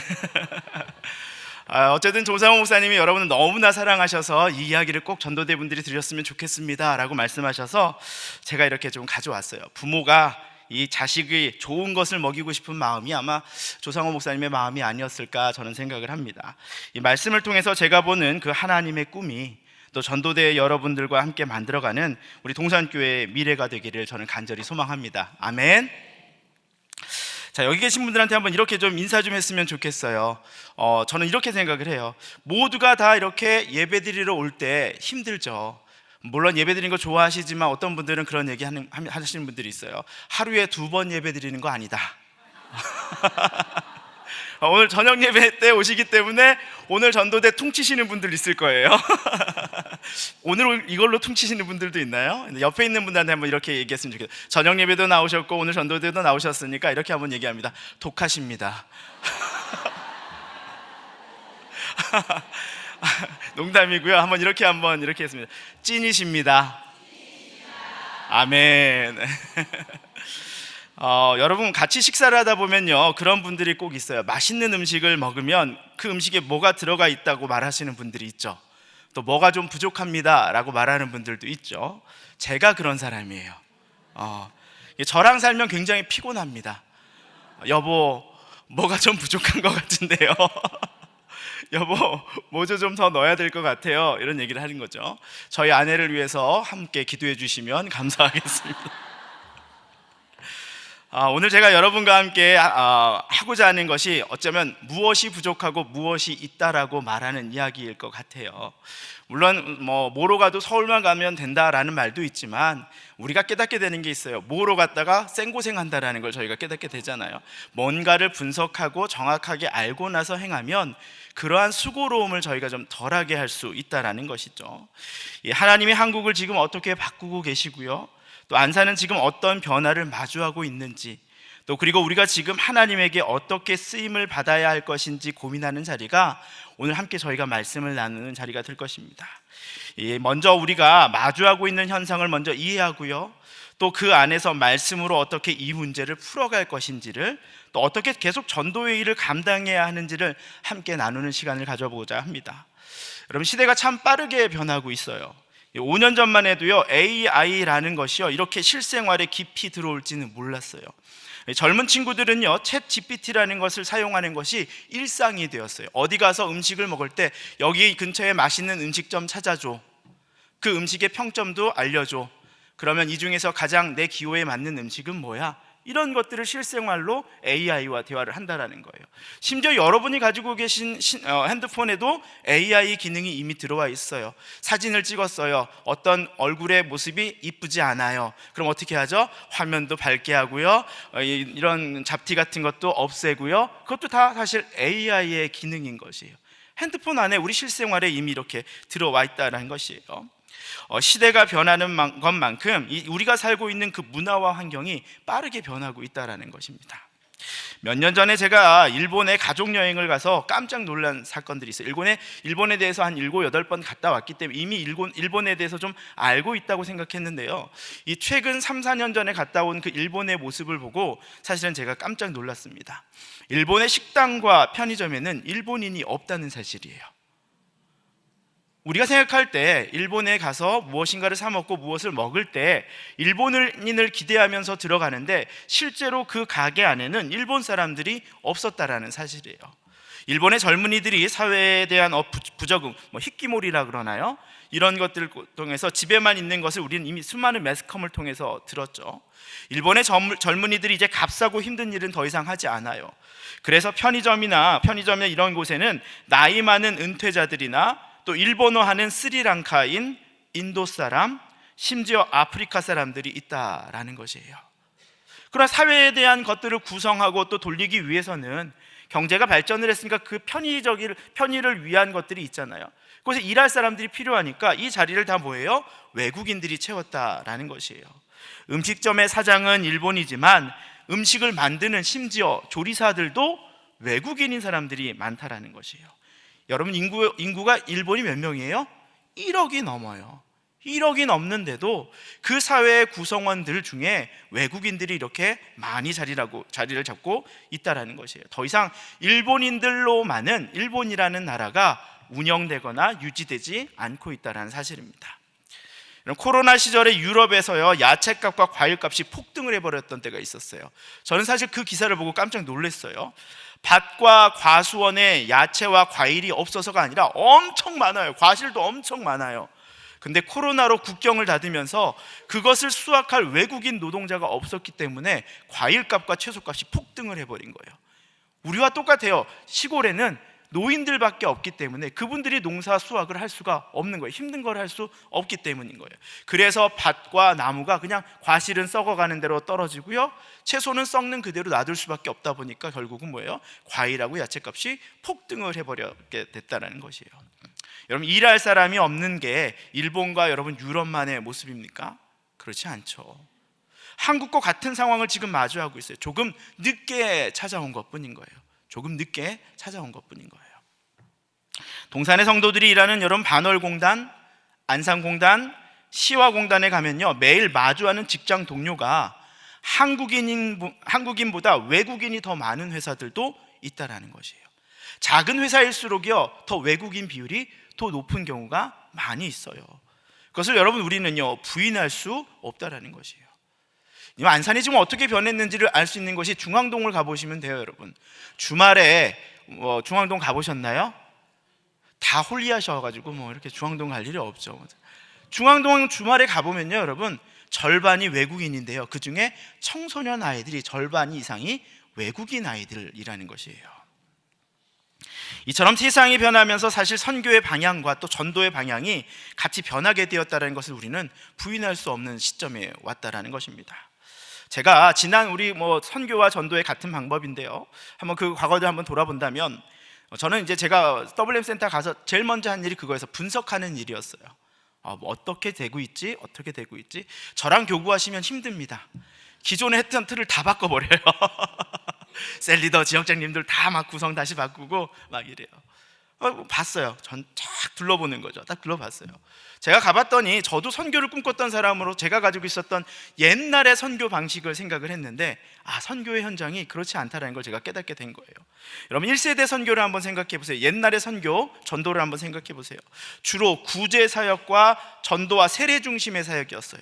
Speaker 4: 어쨌든 조상호 목사님이 여러분을 너무나 사랑하셔서 이 이야기를 꼭 전도대 분들이 들으셨으면 좋겠습니다 라고 말씀하셔서 제가 이렇게 좀 가져왔어요. 부모가 이 자식이 좋은 것을 먹이고 싶은 마음이 아마 조상호 목사님의 마음이 아니었을까 저는 생각을 합니다. 이 말씀을 통해서 제가 보는 그 하나님의 꿈이 또 전도대 여러분들과 함께 만들어가는 우리 동산교회의 미래가 되기를 저는 간절히 소망합니다. 아멘. 자, 여기 계신 분들한테 한번 이렇게 좀 인사 좀 했으면 좋겠어요. 저는 이렇게 생각을 해요. 모두가 다 이렇게 예배드리러 올 때 힘들죠. 물론 예배드리는 거 좋아하시지만 어떤 분들은 그런 얘기 하시는 분들이 있어요. 하루에 2번 예배드리는 거 아니다. 오늘 저녁 예배 때 오시기 때문에 오늘 전도대 퉁치시는 분들 있을 거예요. 오늘 이걸로 퉁치시는 분들도 있나요? 옆에 있는 분들한테 한번 이렇게 얘기했으면 좋겠어요. 저녁 예배도 나오셨고 오늘 전도대도 나오셨으니까 이렇게 한번 얘기합니다. 독하십니다. 농담이고요. 한번 이렇게 했습니다. 찐이십니다. 아멘. 여러분 같이 식사를 하다 보면요 그런 분들이 꼭 있어요. 맛있는 음식을 먹으면 그 음식에 뭐가 들어가 있다고 말하시는 분들이 있죠. 또 뭐가 좀 부족합니다 라고 말하는 분들도 있죠. 제가 그런 사람이에요. 저랑 살면 굉장히 피곤합니다. 여보, 뭐가 좀 부족한 것 같은데요. 여보, 뭐 좀 더 넣어야 될 것 같아요. 이런 얘기를 하는 거죠. 저희 아내를 위해서 함께 기도해 주시면 감사하겠습니다. 오늘 제가 여러분과 함께 하고자 하는 것이 어쩌면 무엇이 부족하고 무엇이 있다라고 말하는 이야기일 것 같아요. 물론 뭐로 가도 서울만 가면 된다라는 말도 있지만 우리가 깨닫게 되는 게 있어요. 뭐로 갔다가 생고생한다라는 걸 저희가 깨닫게 되잖아요. 뭔가를 분석하고 정확하게 알고 나서 행하면 그러한 수고로움을 저희가 좀 덜하게 할 수 있다라는 것이죠. 하나님이 한국을 지금 어떻게 바꾸고 계시고요, 또 안산은 지금 어떤 변화를 마주하고 있는지, 또 그리고 우리가 지금 하나님에게 어떻게 쓰임을 받아야 할 것인지 고민하는 자리가 오늘 함께 저희가 말씀을 나누는 자리가 될 것입니다. 먼저 우리가 마주하고 있는 현상을 먼저 이해하고요, 또 그 안에서 말씀으로 어떻게 이 문제를 풀어갈 것인지를, 또 어떻게 계속 전도의 일을 감당해야 하는지를 함께 나누는 시간을 가져보고자 합니다. 여러분, 시대가 참 빠르게 변하고 있어요. 5년 전만 해도요 AI라는 것이요 이렇게 실생활에 깊이 들어올지는 몰랐어요. 젊은 친구들은요 챗 GPT라는 것을 사용하는 것이 일상이 되었어요. 어디 가서 음식을 먹을 때 여기 근처에 맛있는 음식점 찾아줘, 그 음식의 평점도 알려줘, 그러면 이 중에서 가장 내 기호에 맞는 음식은 뭐야? 이런 것들을 실생활로 AI와 대화를 한다라는 거예요. 심지어 여러분이 가지고 계신 핸드폰에도 AI 기능이 이미 들어와 있어요. 사진을 찍었어요. 어떤 얼굴의 모습이 이쁘지 않아요. 그럼 어떻게 하죠? 화면도 밝게 하고요. 이런 잡티 같은 것도 없애고요. 그것도 다 사실 AI의 기능인 것이에요. 핸드폰 안에 우리 실생활에 이미 이렇게 들어와 있다는 것이에요. 시대가 변하는 것만큼 우리가 살고 있는 그 문화와 환경이 빠르게 변하고 있다는 것입니다. 몇 년 전에 제가 일본에 가족 여행을 가서 깜짝 놀란 사건들이 있어요. 일본에 대해서 한 7, 8번 갔다 왔기 때문에 이미 일본에 대해서 좀 알고 있다고 생각했는데요, 이 최근 3, 4년 전에 갔다 온 그 일본의 모습을 보고 사실은 제가 깜짝 놀랐습니다. 일본의 식당과 편의점에는 일본인이 없다는 사실이에요. 우리가 생각할 때 일본에 가서 무엇인가를 사 먹고 무엇을 먹을 때 일본인을 기대하면서 들어가는데 실제로 그 가게 안에는 일본 사람들이 없었다라는 사실이에요. 일본의 젊은이들이 사회에 대한 부적응, 히키모리라 그러나요? 이런 것들을 통해서 집에만 있는 것을 우리는 이미 수많은 매스컴을 통해서 들었죠. 일본의 젊은이들이 이제 값싸고 힘든 일은 더 이상 하지 않아요. 그래서 편의점이나 이런 곳에는 나이 많은 은퇴자들이나 또 일본어 하는 스리랑카인, 인도 사람, 심지어 아프리카 사람들이 있다라는 것이에요. 그러나 사회에 대한 것들을 구성하고 또 돌리기 위해서는 경제가 발전을 했으니까 그 편의를 위한 것들이 있잖아요. 그래서 일할 사람들이 필요하니까 이 자리를 다 뭐예요? 외국인들이 채웠다라는 것이에요. 음식점의 사장은 일본이지만 음식을 만드는 심지어 조리사들도 외국인인 사람들이 많다라는 것이에요. 여러분, 인구가 일본이 몇 명이에요? 1억이 넘어요. 1억이 넘는데도 그 사회의 구성원들 중에 외국인들이 이렇게 많이 자리를 잡고 있다라는 것이에요. 더 이상 일본인들로만은 일본이라는 나라가 운영되거나 유지되지 않고 있다는 사실입니다. 코로나 시절에 유럽에서요, 야채값과 과일값이 폭등을 해버렸던 때가 있었어요. 저는 사실 그 기사를 보고 깜짝 놀랐어요. 밭과 과수원에 야채와 과일이 없어서가 아니라 엄청 많아요. 과실도 엄청 많아요. 근데 코로나로 국경을 닫으면서 그것을 수확할 외국인 노동자가 없었기 때문에 과일값과 채소값이 폭등을 해버린 거예요. 우리와 똑같아요. 시골에는 노인들밖에 없기 때문에 그분들이 농사 수확을 할 수가 없는 거예요. 힘든 걸 할 수 없기 때문인 거예요. 그래서 밭과 나무가 그냥 과실은 썩어가는 대로 떨어지고요, 채소는 썩는 그대로 놔둘 수밖에 없다 보니까 결국은 뭐예요? 과일하고 야채값이 폭등을 해버리게 됐다는 것이에요. 여러분, 일할 사람이 없는 게 일본과 여러분 유럽만의 모습입니까? 그렇지 않죠. 한국과 같은 상황을 지금 마주하고 있어요. 조금 늦게 찾아온 것뿐인 거예요. 조금 늦게 찾아온 것뿐인 거예요. 동산의 성도들이 일하는 여러분 반월공단, 안산공단, 시화공단에 가면요, 매일 마주하는 직장 동료가 한국인보다 외국인이 더 많은 회사들도 있다라는 것이에요. 작은 회사일수록요, 더 외국인 비율이 더 높은 경우가 많이 있어요. 그것을 여러분 우리는요, 부인할 수 없다라는 것이에요. 안산이 지금 어떻게 변했는지를 알 수 있는 것이 중앙동을 가보시면 돼요. 여러분, 주말에 중앙동 가보셨나요? 다 홀리하셔가지고 이렇게 중앙동 갈 일이 없죠. 중앙동 주말에 가보면요, 여러분, 절반이 외국인인데요, 그 중에 청소년 아이들이 절반 이상이 외국인 아이들이라는 것이에요. 이처럼 세상이 변하면서 사실 선교의 방향과 또 전도의 방향이 같이 변하게 되었다는 것을 우리는 부인할 수 없는 시점에 왔다라는 것입니다. 제가 지난 우리 선교와 전도의 같은 방법인데요, 한번 그 과거를 한번 돌아본다면, 저는 이제 제가 WM 센터 가서 제일 먼저 한 일이 그거에서 분석하는 일이었어요. 어떻게 되고 있지? 저랑 교구하시면 힘듭니다. 기존에 했던 틀을 다 바꿔버려요. 셀리더 지역장님들 다 막 구성 다시 바꾸고 막 이래요. 봤어요. 전 쫙 둘러보는 거죠. 딱 둘러봤어요. 제가 가봤더니 저도 선교를 꿈꿨던 사람으로 제가 가지고 있었던 옛날의 선교 방식을 생각을 했는데, 선교의 현장이 그렇지 않다는 걸 제가 깨닫게 된 거예요. 여러분, 1세대 선교를 한번 생각해 보세요. 옛날의 선교, 전도를 한번 생각해 보세요. 주로 구제 사역과 전도와 세례 중심의 사역이었어요.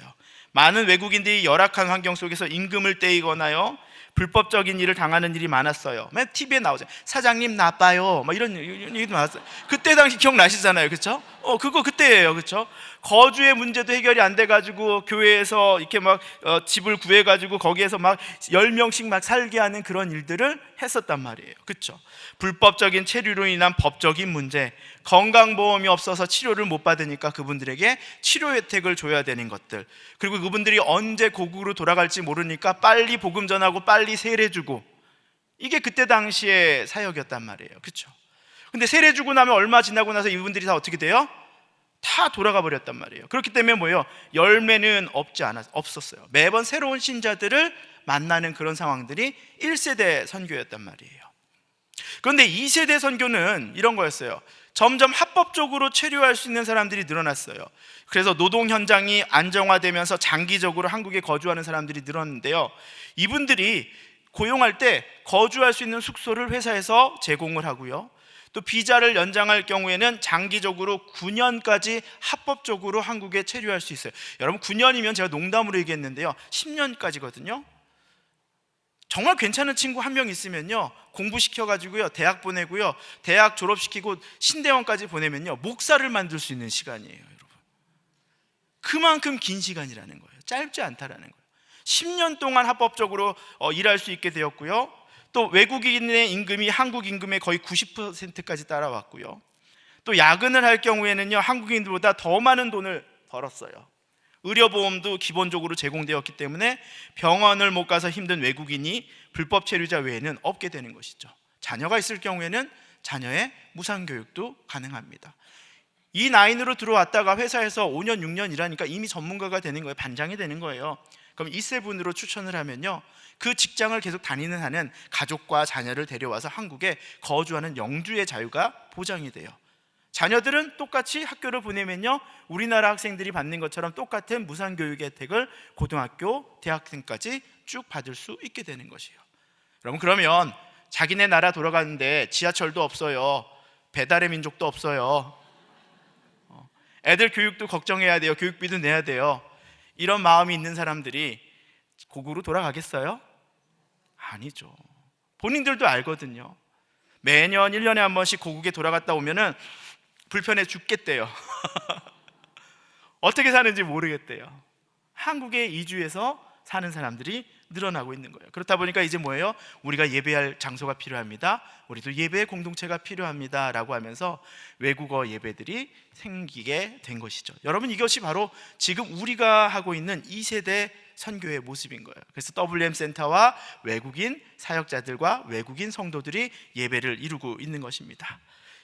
Speaker 4: 많은 외국인들이 열악한 환경 속에서 임금을 떼이거나요, 불법적인 일을 당하는 일이 많았어요. 맨 TV에 나오죠. 사장님 나빠요. 막 이런 얘기도 많았어요. 그때 당시 기억나시잖아요, 그렇죠? 그거 그때예요, 그렇죠? 거주의 문제도 해결이 안 돼가지고 교회에서 이렇게 막 집을 구해가지고 거기에서 막 10명씩 막 살게 하는 그런 일들을 했었단 말이에요, 그렇죠? 불법적인 체류로 인한 법적인 문제, 건강보험이 없어서 치료를 못 받으니까 그분들에게 치료 혜택을 줘야 되는 것들, 그리고 그분들이 언제 고국으로 돌아갈지 모르니까 빨리 복음 전하고 빨리 세례주고, 이게 그때 당시의 사역이었단 말이에요, 그렇죠? 근데 세례 주고 나면 얼마 지나고 나서 이분들이 다 어떻게 돼요? 다 돌아가 버렸단 말이에요. 그렇기 때문에 뭐예요? 열매는 없었어요. 매번 새로운 신자들을 만나는 그런 상황들이 1세대 선교였단 말이에요. 그런데 2세대 선교는 이런 거였어요. 점점 합법적으로 체류할 수 있는 사람들이 늘어났어요. 그래서 노동 현장이 안정화되면서 장기적으로 한국에 거주하는 사람들이 늘었는데요, 이분들이 고용할 때 거주할 수 있는 숙소를 회사에서 제공을 하고요, 또 비자를 연장할 경우에는 장기적으로 9년까지 합법적으로 한국에 체류할 수 있어요. 여러분, 9년이면 제가 농담으로 얘기했는데요, 10년까지거든요. 정말 괜찮은 친구 한 명 있으면요, 공부시켜가지고요 대학 보내고요, 대학 졸업시키고 신대원까지 보내면요 목사를 만들 수 있는 시간이에요, 여러분. 그만큼 긴 시간이라는 거예요. 짧지 않다라는 거예요. 10년 동안 합법적으로 일할 수 있게 되었고요, 또 외국인의 임금이 한국 임금의 거의 90%까지 따라왔고요, 또 야근을 할 경우에는요 한국인들보다 더 많은 돈을 벌었어요. 의료보험도 기본적으로 제공되었기 때문에 병원을 못 가서 힘든 외국인이 불법 체류자 외에는 없게 되는 것이죠. 자녀가 있을 경우에는 자녀의 무상교육도 가능합니다. 이 나인으로 들어왔다가 회사에서 5년 6년 일하니까 이미 전문가가 되는 거예요. 반장이 되는 거예요. 그럼 이 세 분으로 추천을 하면요, 그 직장을 계속 다니는 한은 가족과 자녀를 데려와서 한국에 거주하는 영주의 자유가 보장이 돼요. 자녀들은 똑같이 학교를 보내면요 우리나라 학생들이 받는 것처럼 똑같은 무상교육의 혜택을 고등학교, 대학생까지 쭉 받을 수 있게 되는 것이에요. 여러분, 그러면 자기네 나라 돌아가는데 지하철도 없어요, 배달의 민족도 없어요, 애들 교육도 걱정해야 돼요, 교육비도 내야 돼요, 이런 마음이 있는 사람들이 고국으로 돌아가겠어요? 아니죠. 본인들도 알거든요. 매년 1년에 한 번씩 고국에 돌아갔다 오면은 불편해 죽겠대요. 어떻게 사는지 모르겠대요. 한국에 이주해서 사는 사람들이 늘어나고 있는 거예요. 그렇다 보니까 이제 뭐예요? 우리가 예배할 장소가 필요합니다, 우리도 예배의 공동체가 필요합니다 라고 하면서 외국어 예배들이 생기게 된 것이죠. 여러분, 이것이 바로 지금 우리가 하고 있는 2세대 선교의 모습인 거예요. 그래서 WM 센터와 외국인 사역자들과 외국인 성도들이 예배를 이루고 있는 것입니다.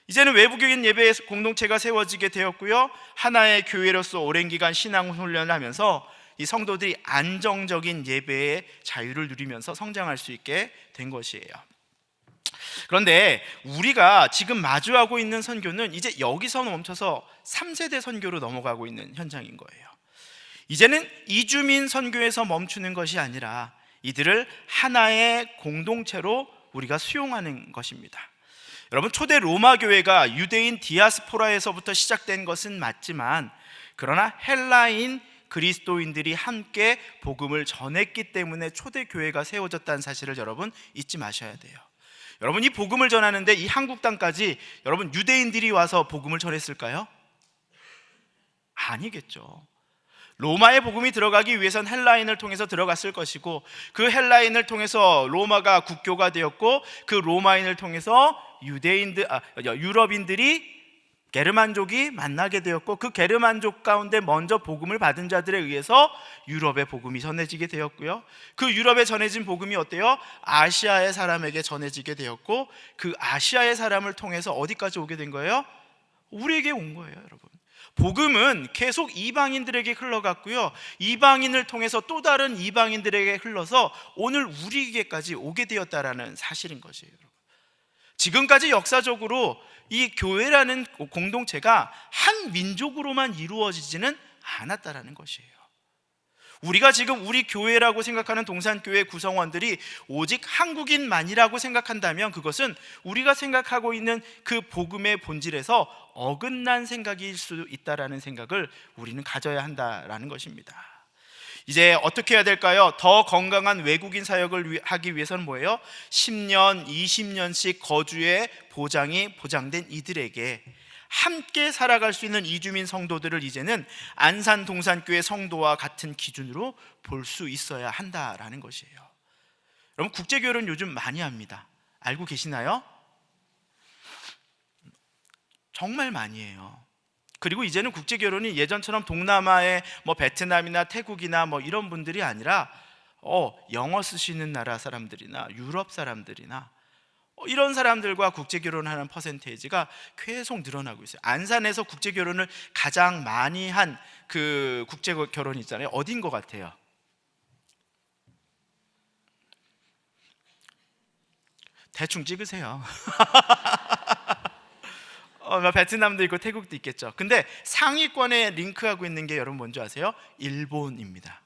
Speaker 4: 이제는 외국인 예배 공동체가 세워지게 되었고요, 하나의 교회로서 오랜 기간 신앙 훈련을 하면서 이 성도들이 안정적인 예배의 자유를 누리면서 성장할 수 있게 된 것이에요. 그런데 우리가 지금 마주하고 있는 선교는 이제 여기서 멈춰서 3세대 선교로 넘어가고 있는 현장인 거예요. 이제는 이주민 선교에서 멈추는 것이 아니라 이들을 하나의 공동체로 우리가 수용하는 것입니다. 여러분, 초대 로마 교회가 유대인 디아스포라에서부터 시작된 것은 맞지만, 그러나 헬라인 그리스도인들이 함께 복음을 전했기 때문에 초대 교회가 세워졌다는 사실을 여러분 잊지 마셔야 돼요. 여러분, 이 복음을 전하는데 이 한국 땅까지 여러분 유대인들이 와서 복음을 전했을까요? 아니겠죠. 로마의 복음이 들어가기 위해선 헬라인을 통해서 들어갔을 것이고, 그 헬라인을 통해서 로마가 국교가 되었고, 그 로마인을 통해서 유럽인들이 게르만족이 만나게 되었고, 그 게르만족 가운데 먼저 복음을 받은 자들에 의해서 유럽의 복음이 전해지게 되었고요, 그 유럽에 전해진 복음이 어때요? 아시아의 사람에게 전해지게 되었고, 그 아시아의 사람을 통해서 어디까지 오게 된 거예요? 우리에게 온 거예요, 여러분. 복음은 계속 이방인들에게 흘러갔고요, 이방인을 통해서 또 다른 이방인들에게 흘러서 오늘 우리에게까지 오게 되었다라는 사실인 것이에요. 지금까지 역사적으로 이 교회라는 공동체가 한 민족으로만 이루어지지는 않았다라는 것이에요. 우리가 지금 우리 교회라고 생각하는 동산교회 구성원들이 오직 한국인만이라고 생각한다면 그것은 우리가 생각하고 있는 그 복음의 본질에서 어긋난 생각일 수 있다라는 생각을 우리는 가져야 한다라는 것입니다. 이제 어떻게 해야 될까요? 더 건강한 외국인 사역을 하기 위해서는 뭐예요? 10년, 20년씩 거주의 보장이 보장된 이들에게 함께 살아갈 수 있는 이주민 성도들을 이제는 안산 동산교회 성도와 같은 기준으로 볼 수 있어야 한다라는 것이에요. 여러분, 국제결혼 요즘 많이 합니다. 알고 계시나요? 정말 많이 해요. 그리고 이제는 국제결혼이 예전처럼 동남아의 뭐 베트남이나 태국이나 뭐 이런 분들이 아니라 영어 쓰시는 나라 사람들이나 유럽 사람들이나 이런 사람들과 국제결혼하는 퍼센테이지가 계속 늘어나고 있어요. 안산에서 국제결혼을 가장 많이 한 그 국제결혼이 있잖아요. 어딘 것 같아요? 대충 찍으세요. 베트남도 있고 태국도 있겠죠. 근데 상위권에 링크하고 있는 게 여러분 뭔지 아세요? 일본입니다.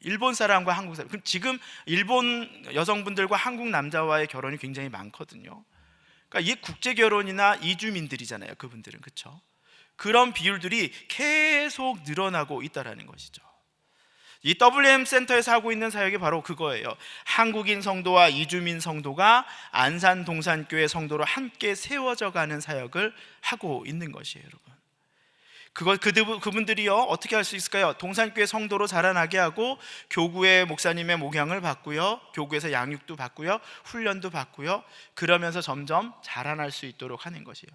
Speaker 4: 일본 사람과 한국 사람. 그럼 지금 일본 여성분들과 한국 남자와의 결혼이 굉장히 많거든요. 그러니까 이 국제 결혼이나 이주민들이잖아요. 그분들은, 그렇죠? 그런 비율들이 계속 늘어나고 있다라는 것이죠. 이 WM 센터에서 하고 있는 사역이 바로 그거예요. 한국인 성도와 이주민 성도가 안산 동산교회 성도로 함께 세워져 가는 사역을 하고 있는 것이에요, 여러분. 그분들이요 어떻게 할 수 있을까요? 동산교회 성도로 자라나게 하고 교구의 목사님의 목양을 받고요, 교구에서 양육도 받고요, 훈련도 받고요. 그러면서 점점 자라날 수 있도록 하는 것이에요.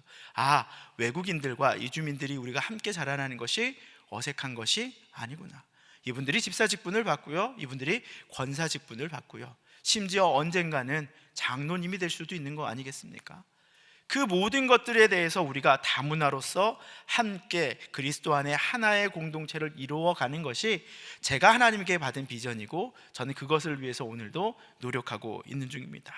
Speaker 4: 외국인들과 이주민들이 우리가 함께 자라나는 것이 어색한 것이 아니구나. 이분들이 집사 직분을 받고요, 이분들이 권사 직분을 받고요, 심지어 언젠가는 장로님이 될 수도 있는 거 아니겠습니까? 그 모든 것들에 대해서 우리가 다문화로서 함께 그리스도 안에 하나의 공동체를 이루어가는 것이 제가 하나님께 받은 비전이고, 저는 그것을 위해서 오늘도 노력하고 있는 중입니다.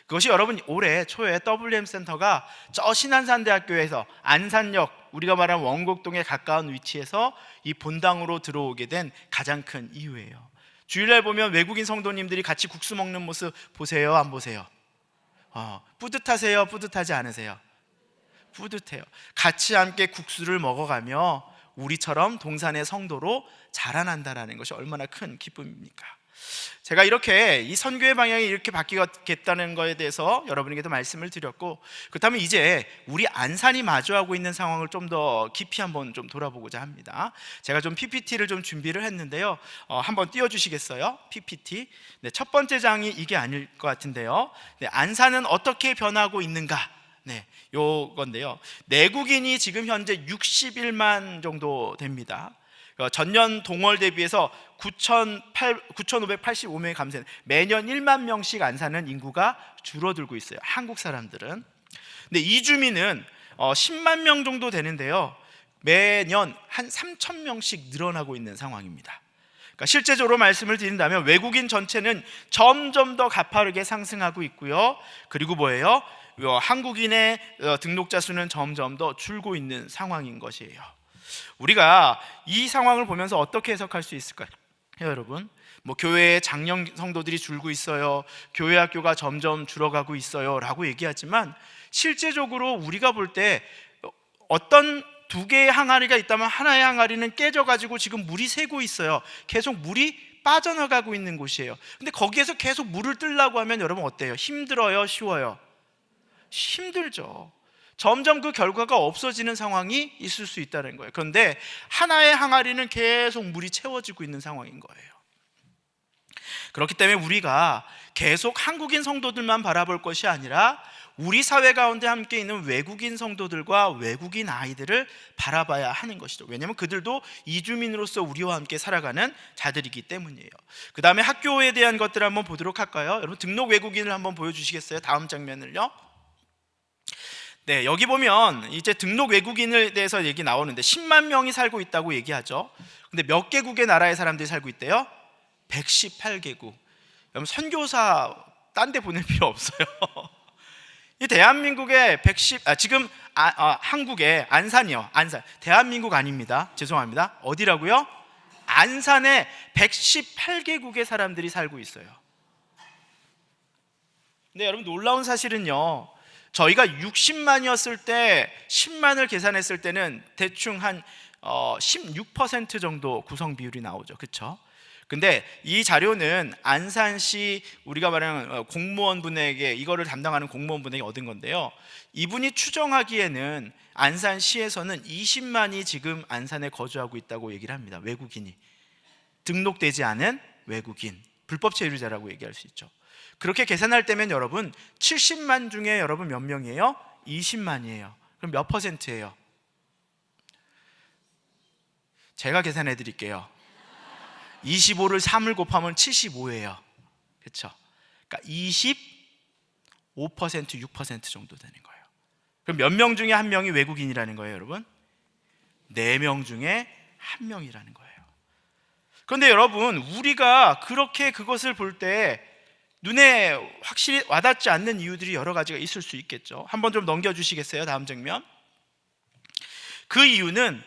Speaker 4: 그것이 여러분 올해 초에 WM 센터가 저 신안산대학교에서 안산역, 우리가 말하는 원곡동에 가까운 위치에서 이 본당으로 들어오게 된 가장 큰 이유예요. 주일날 보면 외국인 성도님들이 같이 국수 먹는 모습 보세요, 안 보세요? 뿌듯하세요? 뿌듯하지 않으세요? 뿌듯해요. 같이 함께 국수를 먹어가며 우리처럼 동산의 성도로 자라난다라는 것이 얼마나 큰 기쁨입니까? 제가 이렇게 이 선교의 방향이 이렇게 바뀌겠다는 것에 대해서 여러분에게도 말씀을 드렸고, 그렇다면 이제 우리 안산이 마주하고 있는 상황을 좀 더 깊이 한번 좀 돌아보고자 합니다. 제가 좀 PPT를 좀 준비를 했는데요. 한번 띄워주시겠어요? PPT. 네, 첫 번째 장이 이게 아닐 것 같은데요. 네, 안산은 어떻게 변하고 있는가? 네, 요건데요. 내국인이 지금 현재 61만 정도 됩니다. 전년 동월 대비해서 9,585명이 감소해 매년 1만 명씩 안산은 인구가 줄어들고 있어요, 한국 사람들은. 근데 이주민은 10만 명 정도 되는데요, 매년 한 3,000명씩 늘어나고 있는 상황입니다. 그러니까 실제적으로 말씀을 드린다면 외국인 전체는 점점 더 가파르게 상승하고 있고요, 그리고 뭐예요? 한국인의 등록자 수는 점점 더 줄고 있는 상황인 것이에요. 우리가 이 상황을 보면서 어떻게 해석할 수 있을까요, 여러분? 교회에 장년 성도들이 줄고 있어요, 교회 학교가 점점 줄어가고 있어요 라고 얘기하지만, 실제적으로 우리가 볼 때 어떤 두 개의 항아리가 있다면 하나의 항아리는 깨져가지고 지금 물이 새고 있어요. 계속 물이 빠져나가고 있는 곳이에요. 근데 거기에서 계속 물을 뜨려고 하면 여러분 어때요? 힘들어요? 쉬워요? 힘들죠. 점점 그 결과가 없어지는 상황이 있을 수 있다는 거예요. 그런데 하나의 항아리는 계속 물이 채워지고 있는 상황인 거예요. 그렇기 때문에 우리가 계속 한국인 성도들만 바라볼 것이 아니라 우리 사회 가운데 함께 있는 외국인 성도들과 외국인 아이들을 바라봐야 하는 것이죠. 왜냐하면 그들도 이주민으로서 우리와 함께 살아가는 자들이기 때문이에요. 그 다음에 학교에 대한 것들을 한번 보도록 할까요? 여러분 등록 외국인을 한번 보여주시겠어요? 다음 장면을요. 네, 여기 보면 이제 등록 외국인에 대해서 얘기 나오는데 10만 명이 살고 있다고 얘기하죠. 근데 몇 개국의 나라의 사람들이 살고 있대요? 118개국. 여러분 선교사 딴 데 보낼 필요 없어요. 이 대한민국의 지금 한국의 안산이요. 안산. 대한민국 아닙니다. 죄송합니다. 어디라고요? 안산에 118개국의 사람들이 살고 있어요. 근데 여러분 놀라운 사실은요, 저희가 60만이었을 때 10만을 계산했을 때는 대충 한 16% 정도 구성 비율이 나오죠. 그렇죠? 근데 이 자료는 안산시 우리가 말하는 공무원분에게 이거를 담당하는 공무원분에게 얻은 건데요. 이분이 추정하기에는 안산시에서는 20만이 지금 안산에 거주하고 있다고 얘기를 합니다. 외국인이 등록되지 않은 외국인, 불법 체류자라고 얘기할 수 있죠. 그렇게 계산할 때면 여러분 70만 중에 여러분 몇 명이에요? 20만이에요. 그럼 몇 퍼센트예요? 제가 계산해 드릴게요. 25를 3을 곱하면 75예요. 그렇죠? 그러니까 25%, 6% 정도 되는 거예요. 그럼 몇 명 중에 한 명이 외국인이라는 거예요, 여러분? 4명 중에 한 명이라는 거예요. 그런데 여러분, 우리가 그렇게 그것을 볼 때 눈에 확실히 와닿지 않는 이유들이 여러 가지가 있을 수 있겠죠. 한번 좀 넘겨주시겠어요? 다음 장면. 그 이유는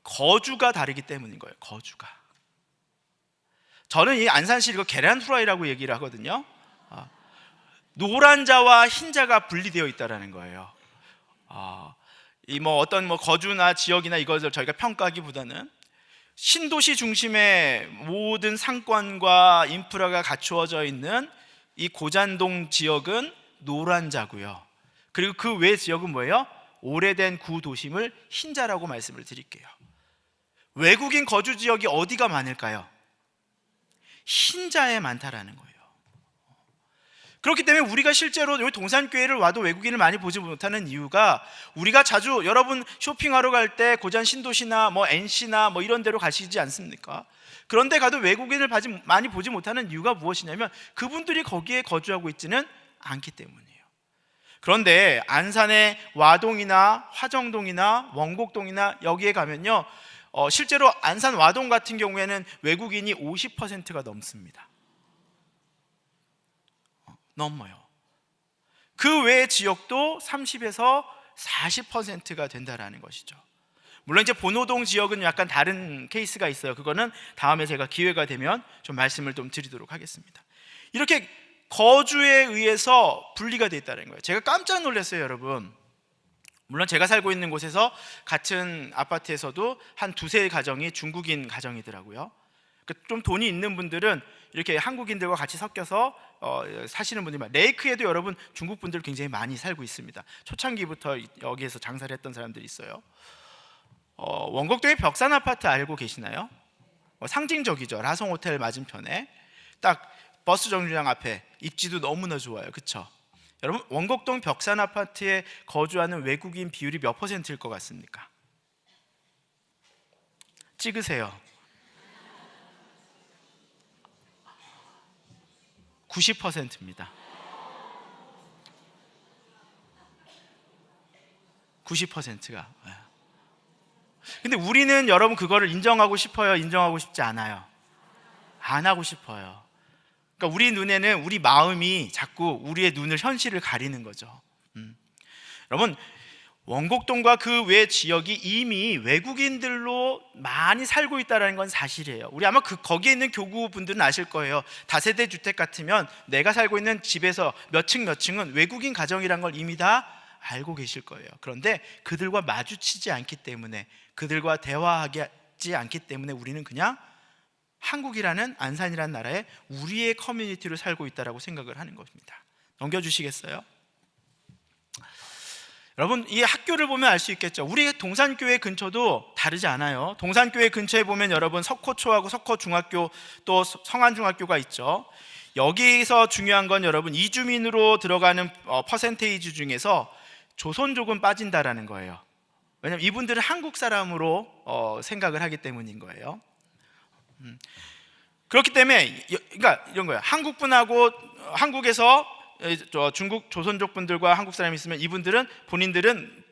Speaker 4: 거주가 다르기 때문인 거예요. 거주가. 저는 이 안산시 이거 계란 후라이라고 얘기를 하거든요. 노란 자와 흰 자가 분리되어 있다라는 거예요. 이 뭐 어떤 뭐 거주나 지역이나 이것을 저희가 평가하기보다는 신도시 중심의 모든 상권과 인프라가 갖추어져 있는 이 고잔동 지역은 노란 자고요. 그리고 그 외 지역은 뭐예요? 오래된 구도심을 흰 자라고 말씀을 드릴게요. 외국인 거주 지역이 어디가 많을까요? 흰자에 많다라는 거예요. 그렇기 때문에 우리가 실제로 여기 동산교회를 와도 외국인을 많이 보지 못하는 이유가 우리가 자주 여러분 쇼핑하러 갈 때 고잔 신도시나 뭐 NC나 뭐 이런 데로 가시지 않습니까? 그런데 가도 외국인을 많이 보지 못하는 이유가 무엇이냐면 그분들이 거기에 거주하고 있지는 않기 때문이에요. 그런데 안산의 와동이나 화정동이나 원곡동이나 여기에 가면요, 실제로 안산 와동 같은 경우에는 외국인이 50%가 넘습니다. 넘어요. 그 외의 지역도 30에서 40%가 된다라는 것이죠. 물론 이제 본호동 지역은 약간 다른 케이스가 있어요. 그거는 다음에 제가 기회가 되면 좀 말씀을 좀 드리도록 하겠습니다. 이렇게 거주에 의해서 분리가 되어 있다는 거예요. 제가 깜짝 놀랐어요, 여러분. 물론 제가 살고 있는 곳에서 같은 아파트에서도 한 두세 가정이 중국인 가정이더라고요. 좀 돈이 있는 분들은 이렇게 한국인들과 같이 섞여서 사시는 분들이 많아요. 레이크에도 여러분 중국 분들 굉장히 많이 살고 있습니다. 초창기부터 여기에서 장사를 했던 사람들이 있어요. 원곡동의 벽산 아파트 알고 계시나요? 상징적이죠. 라송 호텔 맞은편에 딱 버스 정류장 앞에 입지도 너무나 좋아요. 그렇죠? 여러분 원곡동 벽산 아파트에 거주하는 외국인 비율이 몇 퍼센트일 것 같습니까? 찍으세요. 90%입니다. 90%가. 근데 우리는 여러분 그거를 인정하고 싶어요? 인정하고 싶지 않아요? 안 하고 싶어요. 그러니까 우리 눈에는 우리 마음이 자꾸 우리의 눈을 현실을 가리는 거죠. 여러분 원곡동과 그 외 지역이 이미 외국인들로 많이 살고 있다는 건 사실이에요. 우리 아마 거기에 있는 교구 분들은 아실 거예요. 다세대 주택 같으면 내가 살고 있는 집에서 몇 층은 외국인 가정이란 걸 이미 다 알고 계실 거예요. 그런데 그들과 마주치지 않기 때문에, 그들과 대화하지 않기 때문에 우리는 그냥 한국이라는 안산이라는 나라에 우리의 커뮤니티로 살고 있다라고 생각을 하는 것입니다. 넘겨주시겠어요? 여러분 이 학교를 보면 알 수 있겠죠. 우리 동산교회 근처도 다르지 않아요. 동산교회 근처에 보면 여러분 석호초하고 석호중학교 또 성안중학교가 있죠. 여기서 중요한 건 여러분 이주민으로 들어가는 퍼센테이지 중에서 조선족은 빠진다라는 거예요. 왜냐하면 이분들은 한국 사람으로 생각을 하기 때문인 거예요. 그렇기 때문에 그러니까 이런 거예요. 한국분하고 한국에서 중국 조선족 분들과 한국 사람이 있으면 이분들은 본인들은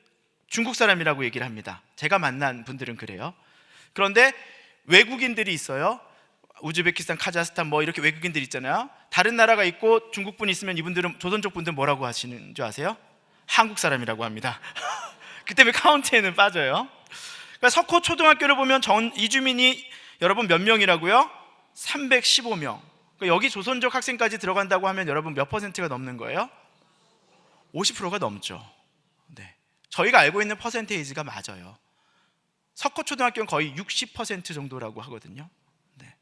Speaker 4: 중국 사람이라고 얘기를 합니다. 제가 만난 분들은 그래요. 그런데 외국인들이 있어요. 우즈베키스탄, 카자흐스탄 뭐 이렇게 외국인들이 있잖아요. 다른 나라가 있고 중국 분이 있으면 이분들은 조선족 분들 뭐라고 하시는 줄 아세요? 한국 사람이라고 합니다. 그 때문에 카운트에는 빠져요. 그러니까 석호초등학교를 보면 이주민이 여러분 몇 명이라고요? 315명. 여기 조선족 학생까지 들어간다고 하면 여러분 몇 퍼센트가 넘는 거예요? 50%가 넘죠. 네. 저희가 알고 있는 퍼센테이지가 맞아요. 석호초등학교는 거의 60% 정도라고 하거든요. 네.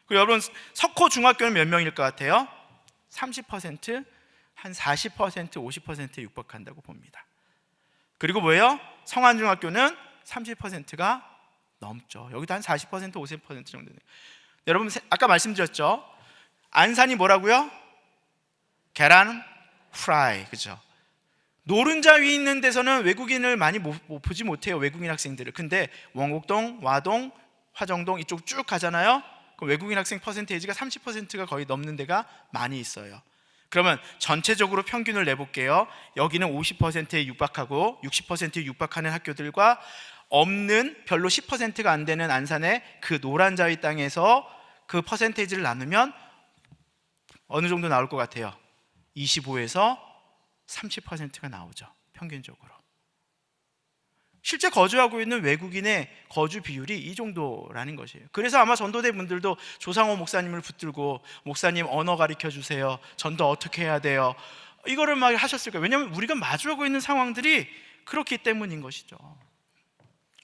Speaker 4: 그리고 여러분 석호중학교는 몇 명일 것 같아요? 30%, 한 40%, 50%에 육박한다고 봅니다. 그리고 뭐예요? 성안중학교는 30%가 넘죠. 여기도 한 40%, 50% 정도 돼요. 여러분 아까 말씀드렸죠? 안산이 뭐라고요? 계란 프라이, 그죠? 노른자 위에 있는 데서는 외국인을 많이 보지 못해요. 외국인 학생들을. 근데 원곡동, 와동, 화정동 이쪽 쭉 가잖아요. 그럼 외국인 학생 퍼센테이지가 30%가 거의 넘는 데가 많이 있어요. 그러면 전체적으로 평균을 내볼게요. 여기는 50%에 육박하고 60%에 육박하는 학교들과 없는 별로 10%가 안 되는 안산의 그 노란 자위 땅에서 그 퍼센테이지를 나누면 어느 정도 나올 것 같아요? 25에서 30%가 나오죠. 평균적으로. 실제 거주하고 있는 외국인의 거주 비율이 이 정도라는 것이에요. 그래서 아마 전도대 분들도 조상호 목사님을 붙들고 목사님 언어 가르쳐 주세요. 전도 어떻게 해야 돼요? 이거를 막 하셨을 거예요. 왜냐하면 우리가 마주하고 있는 상황들이 그렇기 때문인 것이죠.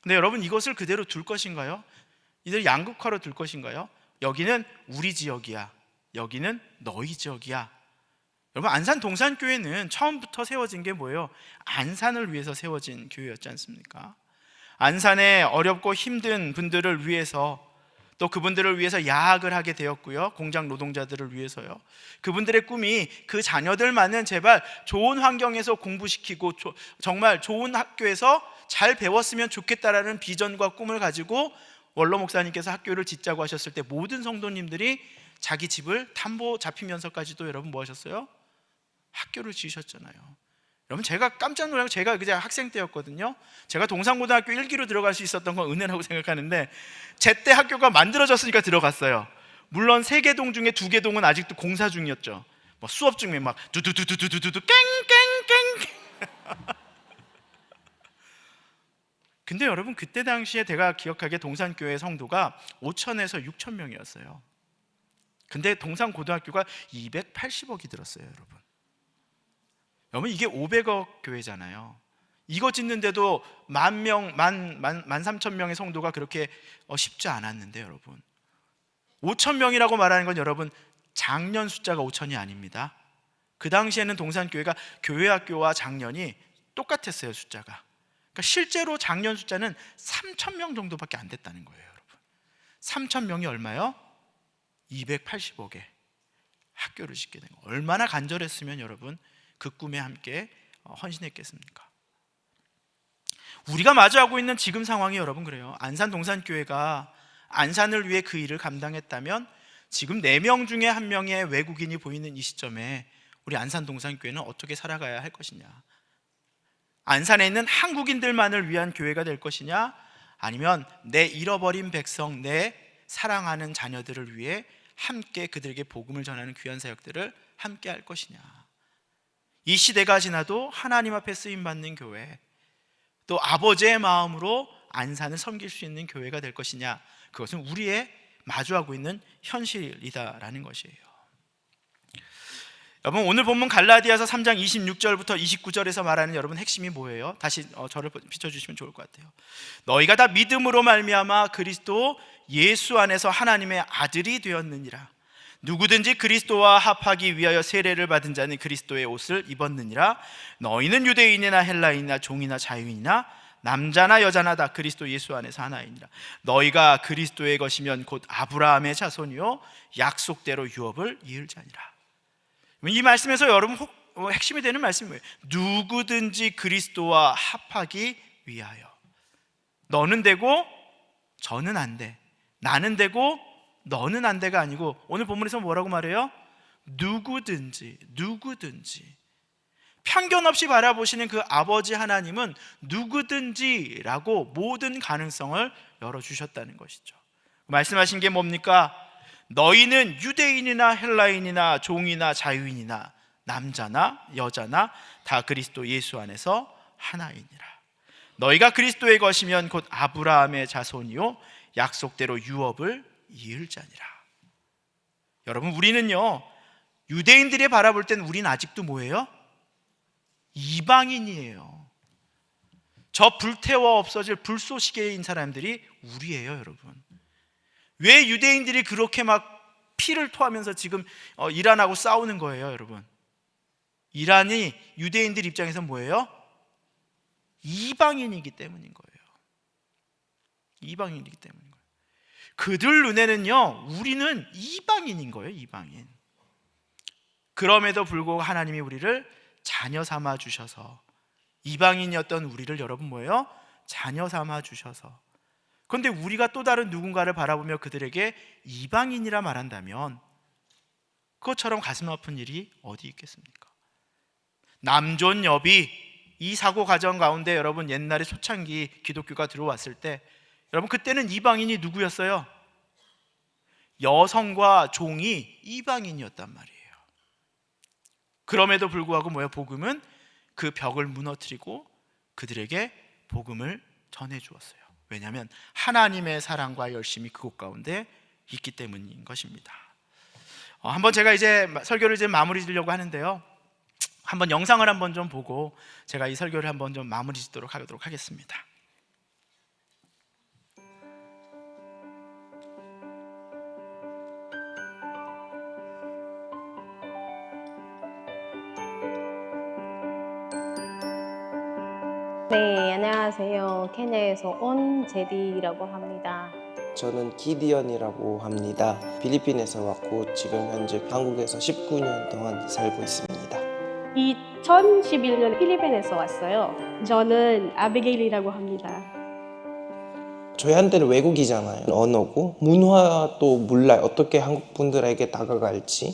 Speaker 4: 근데 여러분 이것을 그대로 둘 것인가요? 이들 양극화로 둘 것인가요? 여기는 우리 지역이야. 여기는 너희 지역이야. 여러분 안산 동산교회는 처음부터 세워진 게 뭐예요? 안산을 위해서 세워진 교회였지 않습니까? 안산의 어렵고 힘든 분들을 위해서, 또 그분들을 위해서 야학을 하게 되었고요. 공장 노동자들을 위해서요. 그분들의 꿈이 그 자녀들만은 제발 좋은 환경에서 공부시키고 정말 좋은 학교에서 잘 배웠으면 좋겠다라는 비전과 꿈을 가지고 원로 목사님께서 학교를 짓자고 하셨을 때 모든 성도님들이 자기 집을 담보 잡히면서까지도 여러분 뭐 하셨어요? 학교를 지으셨잖아요. 여러분 제가 깜짝 놀라고, 제가 그냥 학생 때였거든요. 제가 동산고등학교 1기로 들어갈 수 있었던 건 은혜라고 생각하는데 제때 학교가 만들어졌으니까 들어갔어요. 물론 3개 동 중에 2개 동은 아직도 공사 중이었죠. 뭐 수업 중에 막 두두두두두두두 깽깽깽. 근데 여러분 그때 당시에 제가 기억하기에 동산교회 성도가 5천에서 6천 명이었어요. 근데 동산고등학교가 280억이 들었어요, 여러분. 여러분 이게 500억 교회잖아요. 이거 짓는데도 13,000명의 성도가 그렇게 쉽지 않았는데 여러분 5,000명이라고 말하는 건 여러분 장년 숫자가 5천이 아닙니다. 그 당시에는 동산교회가 교회학교와 장년이 똑같았어요, 숫자가. 그러니까 실제로 장년 숫자는 3,000명 정도밖에 안 됐다는 거예요, 여러분. 3,000명이 얼마요? 280억에 학교를 짓게 된 거예요. 얼마나 간절했으면 여러분 그 꿈에 함께 헌신했겠습니까? 우리가 마주하고 있는 지금 상황이 여러분 그래요. 안산 동산교회가 안산을 위해 그 일을 감당했다면 지금 4명 중에 1명의 외국인이 보이는 이 시점에 우리 안산 동산교회는 어떻게 살아가야 할 것이냐? 안산에 있는 한국인들만을 위한 교회가 될 것이냐? 아니면 내 잃어버린 백성, 내 사랑하는 자녀들을 위해 함께 그들에게 복음을 전하는 귀한 사역들을 함께 할 것이냐? 이 시대가 지나도 하나님 앞에 쓰임받는 교회, 또 아버지의 마음으로 안산을 섬길 수 있는 교회가 될 것이냐, 그것은 우리의 마주하고 있는 현실이다라는 것이에요. 여러분 오늘 본문 갈라디아서 3장 26절부터 29절에서 말하는 여러분 핵심이 뭐예요? 다시 저를 비춰주시면 좋을 것 같아요. 너희가 다 믿음으로 말미암아 그리스도 예수 안에서 하나님의 아들이 되었느니라. 누구든지 그리스도와 합하기 위하여 세례를 받은 자는 그리스도의 옷을 입었느니라. 너희는 유대인이나 헬라인이나 종이나 자유인이나 남자나 여자나 다 그리스도 예수 안에서 하나이니라. 너희가 그리스도의 것이면 곧 아브라함의 자손이요 약속대로 유업을 이을 자니라. 이 말씀에서 여러분 핵심이 되는 말씀이 뭐예요? 누구든지 그리스도와 합하기 위하여. 너는 되고 저는 안 돼. 나는 되고 너는 안 돼가 아니고 오늘 본문에서 뭐라고 말해요? 누구든지 편견 없이 바라보시는 그 아버지 하나님은 누구든지라고 모든 가능성을 열어주셨다는 것이죠. 말씀하신 게 뭡니까? 너희는 유대인이나 헬라인이나 종이나 자유인이나 남자나 여자나 다 그리스도 예수 안에서 하나이니라. 너희가 그리스도의 것이면 곧 아브라함의 자손이요 약속대로 유업을 이을 자니라. 여러분 우리는요 유대인들이 바라볼 땐 우린 아직도 뭐예요? 이방인이에요. 저 불태워 없어질 불쏘시개인 사람들이 우리예요, 여러분. 왜 유대인들이 그렇게 막 피를 토하면서 지금 이란하고 싸우는 거예요, 여러분? 이란이 유대인들 입장에서 뭐예요? 이방인이기 때문인 거예요. 이방인이기 때문인 거예요. 그들 눈에는요, 우리는 이방인인 거예요, 이방인. 그럼에도 불구하고 하나님이 우리를 자녀 삼아 주셔서, 이방인이었던 우리를 여러분 뭐예요? 자녀 삼아 주셔서. 그런데 우리가 또 다른 누군가를 바라보며 그들에게 이방인이라 말한다면 그것처럼 가슴 아픈 일이 어디 있겠습니까? 남존여비, 이 사고 과정 가운데 여러분 옛날에 초창기 기독교가 들어왔을 때 여러분 그때는 이방인이 누구였어요? 여성과 종이 이방인이었단 말이에요. 그럼에도 불구하고 뭐예요? 복음은 그 벽을 무너뜨리고 그들에게 복음을 전해 주었어요. 왜냐하면 하나님의 사랑과 열심이 그곳 가운데 있기 때문인 것입니다. 한번 제가 이제 설교를 이제 마무리 지으려고 하는데요, 한번 영상을 한번 좀 보고 제가 이 설교를 한번 좀 마무리 짓도록 하겠습니다.
Speaker 5: 네, 안녕하세요. 케냐에서 온 제디라고 합니다.
Speaker 6: 저는 기디언이라고 합니다. 필리핀에서 왔고 지금 현재 한국에서 19년 동안 살고 있습니다.
Speaker 7: 2011년 필리핀에서 왔어요. 저는 아비게일이라고 합니다.
Speaker 6: 저희한테는 외국이잖아요. 언어고 문화도 몰라요. 어떻게 한국 분들에게 다가갈지,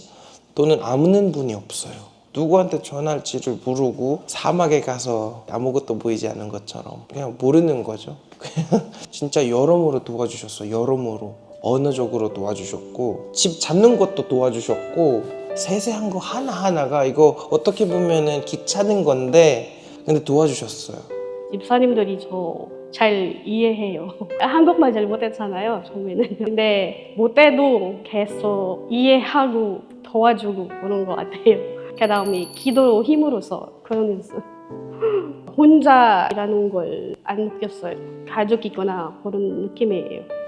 Speaker 6: 또는 아무는 분이 없어요. 누구한테 전할지를 모르고 사막에 가서 아무것도 보이지 않는 것처럼 그냥 모르는 거죠. 진짜 여러모로 도와주셨어요. 여러모로 언어적으로 도와주셨고, 집 잡는 것도 도와주셨고, 세세한 거 하나하나가 이거 어떻게 보면은 귀찮은 건데 근데 도와주셨어요.
Speaker 7: 집사님들이 저 잘 이해해요. 한국말 잘 못했잖아요, 처음에는. 근데 못해도 계속 이해하고 도와주고 그런 것 같아요. 그 다음에 기도 힘으로써 그러면서 혼자라는 걸 안 느꼈어요. 가족이거나 그런 느낌이에요.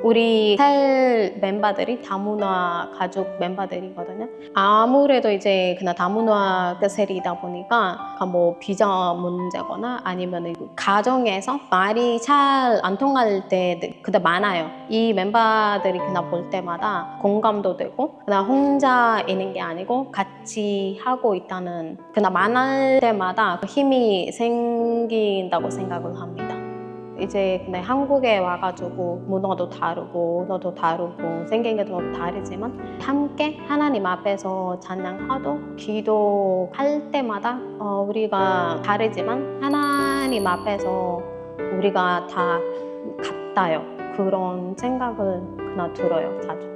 Speaker 5: 우리 살 멤버들이 다문화 가족 멤버들이거든요. 아무래도 이제 그냥 다문화 셀이다 보니까 뭐 비자 문제거나 아니면 가정에서 말이 잘 안 통할 때 그때 많아요. 이 멤버들이 그냥 볼 때마다 공감도 되고 그냥 혼자 있는 게 아니고 같이 하고 있다는, 그냥 만날 때마다 힘이 생긴다고 생각을 합니다. 이제 근데 한국에 와가지고 문화도 다르고 언어도 다르고 생긴 게 너무 다르지만 함께 하나님 앞에서 찬양하고 기도할 때마다 우리가 다르지만 하나님 앞에서 우리가 다 같아요. 그런 생각을 그냥 들어요, 자주.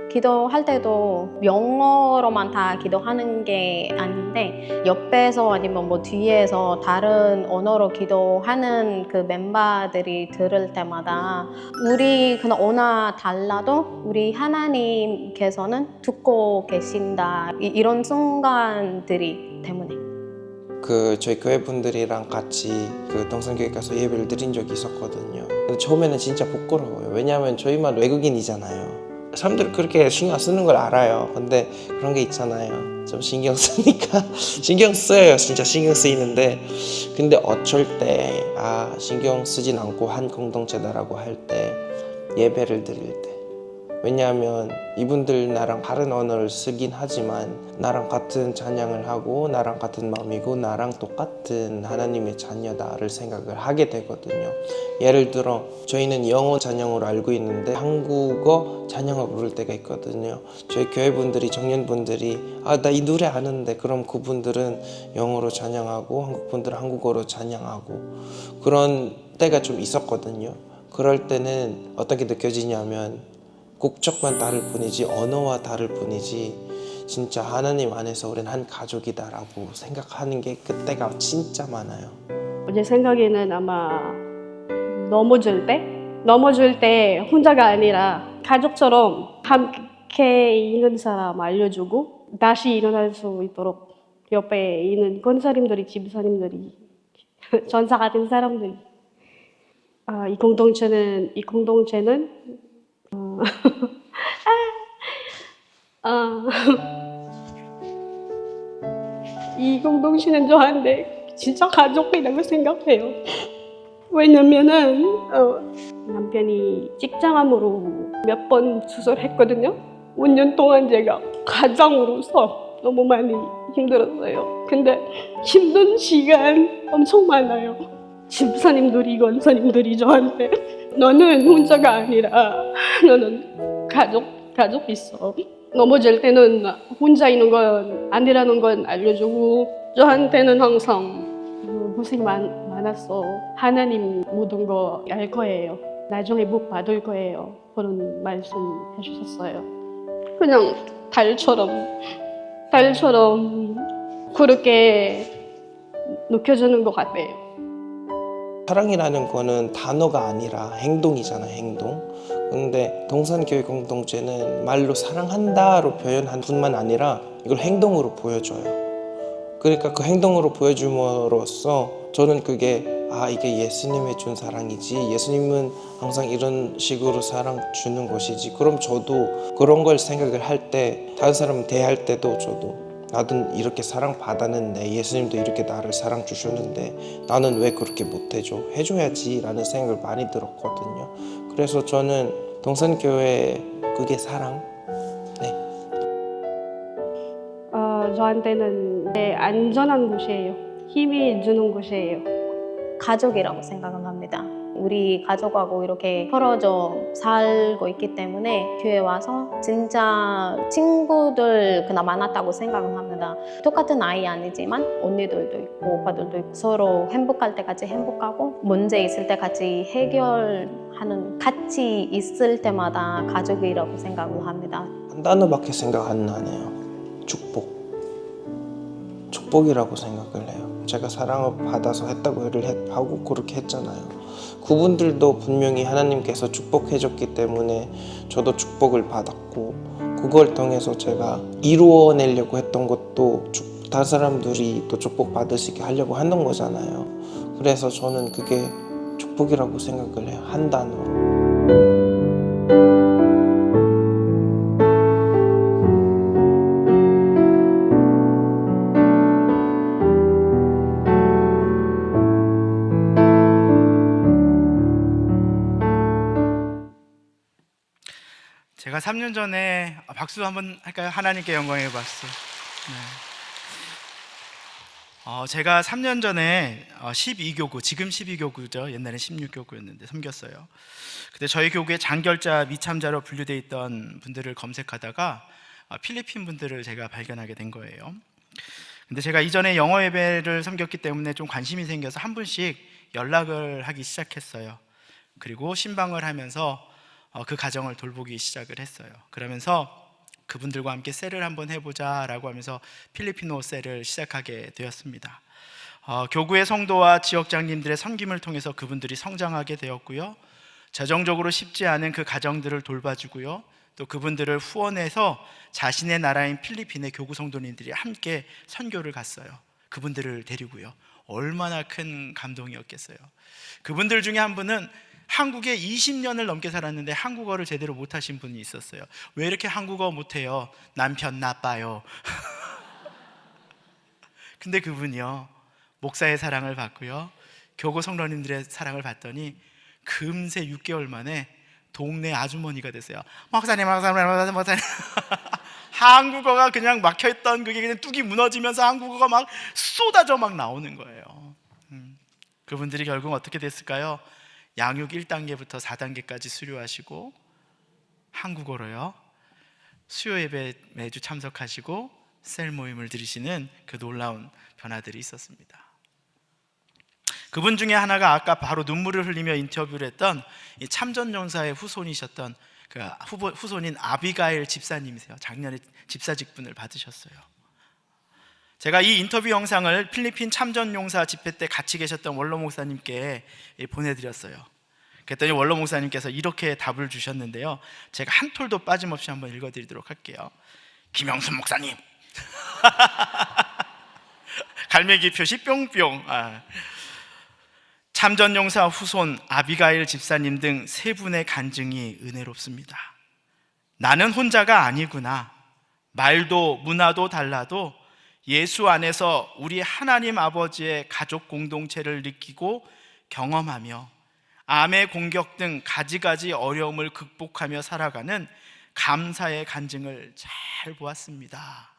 Speaker 5: 기도할 때도 영어로만 다 기도하는 게 아닌데 옆에서 아니면 뭐 뒤에서 다른 언어로 기도하는 그 멤버들이 들을 때마다 우리 그냥 언어 달라도 우리 하나님께서는 듣고 계신다, 이런 순간들이 때문에.
Speaker 6: 저희 교회 분들이랑 같이 동산교회 가서 예배를 드린 적이 있었거든요. 근데 처음에는 진짜 부끄러워요. 왜냐하면 저희만 외국인이잖아요. 사람들이 그렇게 신경 쓰는 걸 알아요. 근데 그런 게 있잖아요. 좀 신경 쓰니까 신경 써요. 진짜 신경 쓰이는데, 근데 어쩔 때 신경 쓰진 않고 한 공동체다라고 할 때, 예배를 드릴 때, 왜냐하면 이분들 나랑 다른 언어를 쓰긴 하지만 나랑 같은 찬양을 하고 나랑 같은 마음이고 나랑 똑같은 하나님의 자녀다를 생각을 하게 되거든요. 예를 들어 저희는 영어 찬양으로 알고 있는데 한국어 찬양을 부를 때가 있거든요. 저희 교회분들이, 청년분들이 나 이 노래 아는데, 그럼 그분들은 영어로 찬양하고 한국분들은 한국어로 찬양하고, 그런 때가 좀 있었거든요. 그럴 때는 어떻게 느껴지냐면 국적만 다를 뿐이지 언어와 다를 뿐이지 진짜 하나님 안에서 우린 한 가족이다라고 생각하는 게 그때가 진짜 많아요.
Speaker 7: 제 생각에는 아마 넘어질 때 혼자가 아니라 가족처럼 함께 있는 사람 알려주고 다시 일어날 수 있도록 옆에 있는 권사님들이, 집사님들이 전사 같은 사람들. 이 공동체는 아, 이 공동체는 저한테 진짜 가족이라고 생각해요. 왜냐면은 남편이 직장암으로 몇 번 수술했거든요. 5년 동안 제가 가장으로서 너무 많이 힘들었어요. 근데 힘든 시간 엄청 많아요. 집사님들이 권사님들이 저한테 너는 혼자가 아니라 너는 가족 있어. 넘어질 때는 혼자 있는 건 아니라는 건 알려주고 저한테는 항상 고생 많았어. 하나님 모든 거 알 거예요. 나중에 복 받을 거예요. 그런 말씀 해주셨어요. 그냥 달처럼 그렇게 느껴지는 것 같아요.
Speaker 6: 사랑이라는 거는 단어가 아니라 행동이잖아요, 행동. 근데 동산교회 공동체는 말로 사랑한다로 표현한 뿐만 아니라 이걸 행동으로 보여줘요. 그러니까 그 행동으로 보여줌으로써 저는 그게 이게 예수님이 준 사랑이지, 예수님은 항상 이런 식으로 사랑 주는 것이지. 그럼 저도 그런 걸 생각을 할 때, 다른 사람 대할 때도 저도 나도 이렇게 사랑 받았는데, 예수님도 이렇게 나를 사랑 주셨는데 나는 왜 그렇게 못해줘? 해줘야지 라는 생각을 많이 들었거든요. 그래서 저는 동산교회 그게 사랑. 네.
Speaker 7: 저한테는 안전한 곳이에요. 힘이 주는 곳이에요.
Speaker 5: 가족이라고 생각을 합니다. 우리 가족하고 이렇게 떨어져 살고 있기 때문에 교회 와서 진짜 친구들 그나 많았다고 생각을 합니다. 똑같은 아이 아니지만 언니들도 있고 오빠들도 있고 서로 행복할 때 같이 행복하고 문제 있을 때 같이 해결하는, 같이 있을 때마다 가족이라고 생각을 합니다.
Speaker 6: 한 단어밖에 생각 안 나네요. 축복이라고 생각을 해요. 제가 사랑을 받아서 했다고 하고 그렇게 했잖아요. 그분들도 분명히 하나님께서 축복해줬기 때문에 저도 축복을 받았고, 그걸 통해서 제가 이루어내려고 했던 것도 다른 사람들이 또 축복 받으시게 하려고 하는 거잖아요. 그래서 저는 그게 축복이라고 생각을 해요. 한 단어로.
Speaker 4: 제가 3년 전에 박수 한번 할까요? 하나님께 영광의 박수. 제가 3년 전에 12교구, 지금 12교구죠. 옛날에 16교구였는데 섬겼어요. 근데 저희 교구에 장결자 미참자로 분류되어 있던 분들을 검색하다가 필리핀 분들을 제가 발견하게 된 거예요. 근데 제가 이전에 영어 예배를 섬겼기 때문에 좀 관심이 생겨서 한 분씩 연락을 하기 시작했어요. 그리고 신방을 하면서 그 가정을 돌보기 시작을 했어요. 그러면서 그분들과 함께 셀을 한번 해보자 라고 하면서 필리핀어 셀을 시작하게 되었습니다. 교구의 성도와 지역장님들의 섬김을 통해서 그분들이 성장하게 되었고요, 재정적으로 쉽지 않은 그 가정들을 돌봐주고요, 또 그분들을 후원해서 자신의 나라인 필리핀의 교구 성도님들이 함께 선교를 갔어요. 그분들을 데리고요. 얼마나 큰 감동이었겠어요. 그분들 중에 한 분은 한국에 20년을 넘게 살았는데 한국어를 제대로 못하신 분이 있었어요. 왜 이렇게 한국어 못해요? 남편 나빠요. 근데 그분이요, 목사의 사랑을 받고요, 교구 성도님들의 사랑을 받더니 금세 6개월 만에 동네 아주머니가 됐어요. 목사님 한국어가 그냥 막혀있던 그게 그냥 뚝이 무너지면서 한국어가 막 쏟아져 막 나오는 거예요. 그분들이 결국 어떻게 됐을까요? 양육 1단계부터 4단계까지 수료하시고 한국어로요, 수요 예배 매주 참석하시고 셀 모임을 들으시는 그 놀라운 변화들이 있었습니다. 그분 중에 하나가 아까 바로 눈물을 흘리며 인터뷰를 했던 이 참전용사의 후손이셨던 그 후손인 아비가일 집사님이세요. 작년에 집사 직분을 받으셨어요. 제가 이 인터뷰 영상을 필리핀 참전용사 집회 때 같이 계셨던 원로 목사님께 보내드렸어요. 그랬더니 원로 목사님께서 이렇게 답을 주셨는데요, 제가 한 톨도 빠짐없이 한번 읽어드리도록 할게요. 김영순 목사님 갈매기 표시 뿅뿅. 참전용사 후손 아비가일 집사님 등 세 분의 간증이 은혜롭습니다. 나는 혼자가 아니구나. 말도 문화도 달라도 예수 안에서 우리 하나님 아버지의 가족 공동체를 느끼고 경험하며 암의 공격 등 가지가지 어려움을 극복하며 살아가는 감사의 간증을 잘 보았습니다.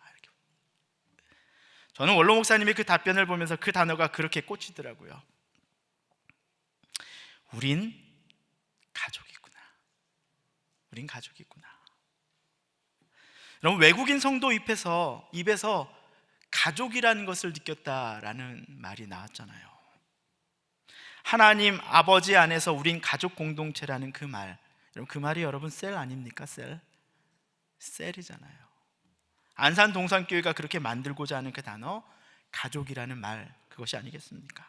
Speaker 4: 저는 원로 목사님의 그 답변을 보면서 그 단어가 그렇게 꽂히더라고요. 우린 가족이구나. 우린 가족이구나. 여러분, 외국인 성도 입에서 가족이라는 것을 느꼈다라는 말이 나왔잖아요. 하나님 아버지 안에서 우린 가족 공동체라는 그 말, 여러분, 그 말이 여러분 셀 아닙니까? 셀이잖아요. 안산 동산교회가 그렇게 만들고자 하는 그 단어, 가족이라는 말, 그것이 아니겠습니까?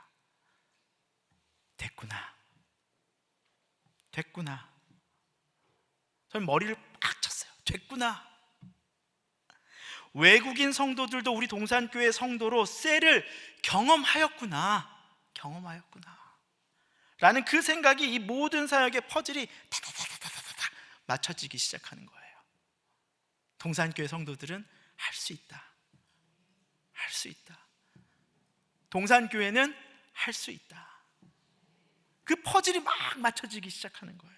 Speaker 4: 됐구나. 저는 머리를 팍 쳤어요. 됐구나. 외국인 성도들도 우리 동산교회 성도로 셀을 경험하였구나 라는 그 생각이 이 모든 사역의 퍼즐이 타타타타타타 맞춰지기 시작하는 거예요. 동산교회 성도들은 할 수 있다. 동산교회는 할 수 있다. 그 퍼즐이 막 맞춰지기 시작하는 거예요.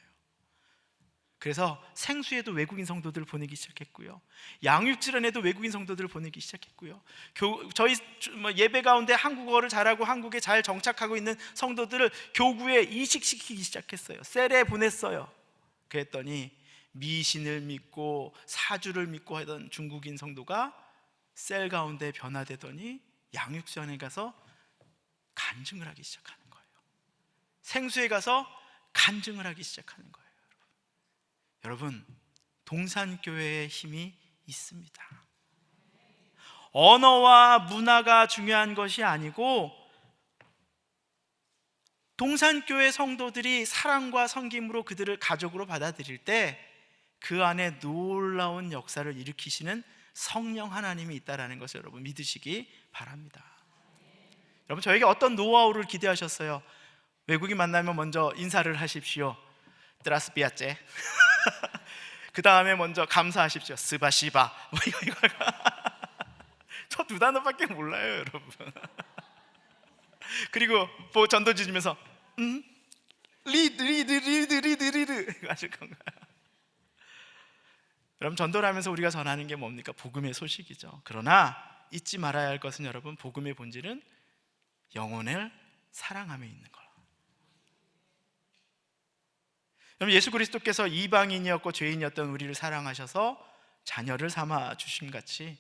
Speaker 4: 그래서 생수에도 외국인 성도들을 보내기 시작했고요, 양육질환에도 외국인 성도들을 보내기 시작했고요, 저희 예배 가운데 한국어를 잘하고 한국에 잘 정착하고 있는 성도들을 교구에 이식시키기 시작했어요. 셀에 보냈어요. 그랬더니 미신을 믿고 사주를 믿고 하던 중국인 성도가 셀 가운데 변화되더니 양육지원에 가서 간증을 하기 시작하는 거예요. 생수에 가서 간증을 하기 시작하는 거예요. 여러분, 동산교회의 힘이 있습니다. 언어와 문화가 중요한 것이 아니고 동산교회 성도들이 사랑과 섬김으로 그들을 가족으로 받아들일 때 그 안에 놀라운 역사를 일으키시는 성령 하나님이 있다는 것을 여러분 믿으시기 바랍니다. 여러분, 저에게 어떤 노하우를 기대하셨어요? 외국인 만나면 먼저 인사를 하십시오. 드라스비아째. 그 다음에 먼저 감사하십시오. 스바시바. 이거. 저 두 단어밖에 몰라요, 여러분. 그리고 뭐 전도 주시면서 리드 하실 건가요? 여러분, 전도를 하면서 우리가 전하는 게 뭡니까? 복음의 소식이죠. 그러나 잊지 말아야 할 것은 여러분, 복음의 본질은 영혼을 사랑함에 있는 것. 여러분, 예수 그리스도께서 이방인이었고 죄인이었던 우리를 사랑하셔서 자녀를 삼아 주심 같이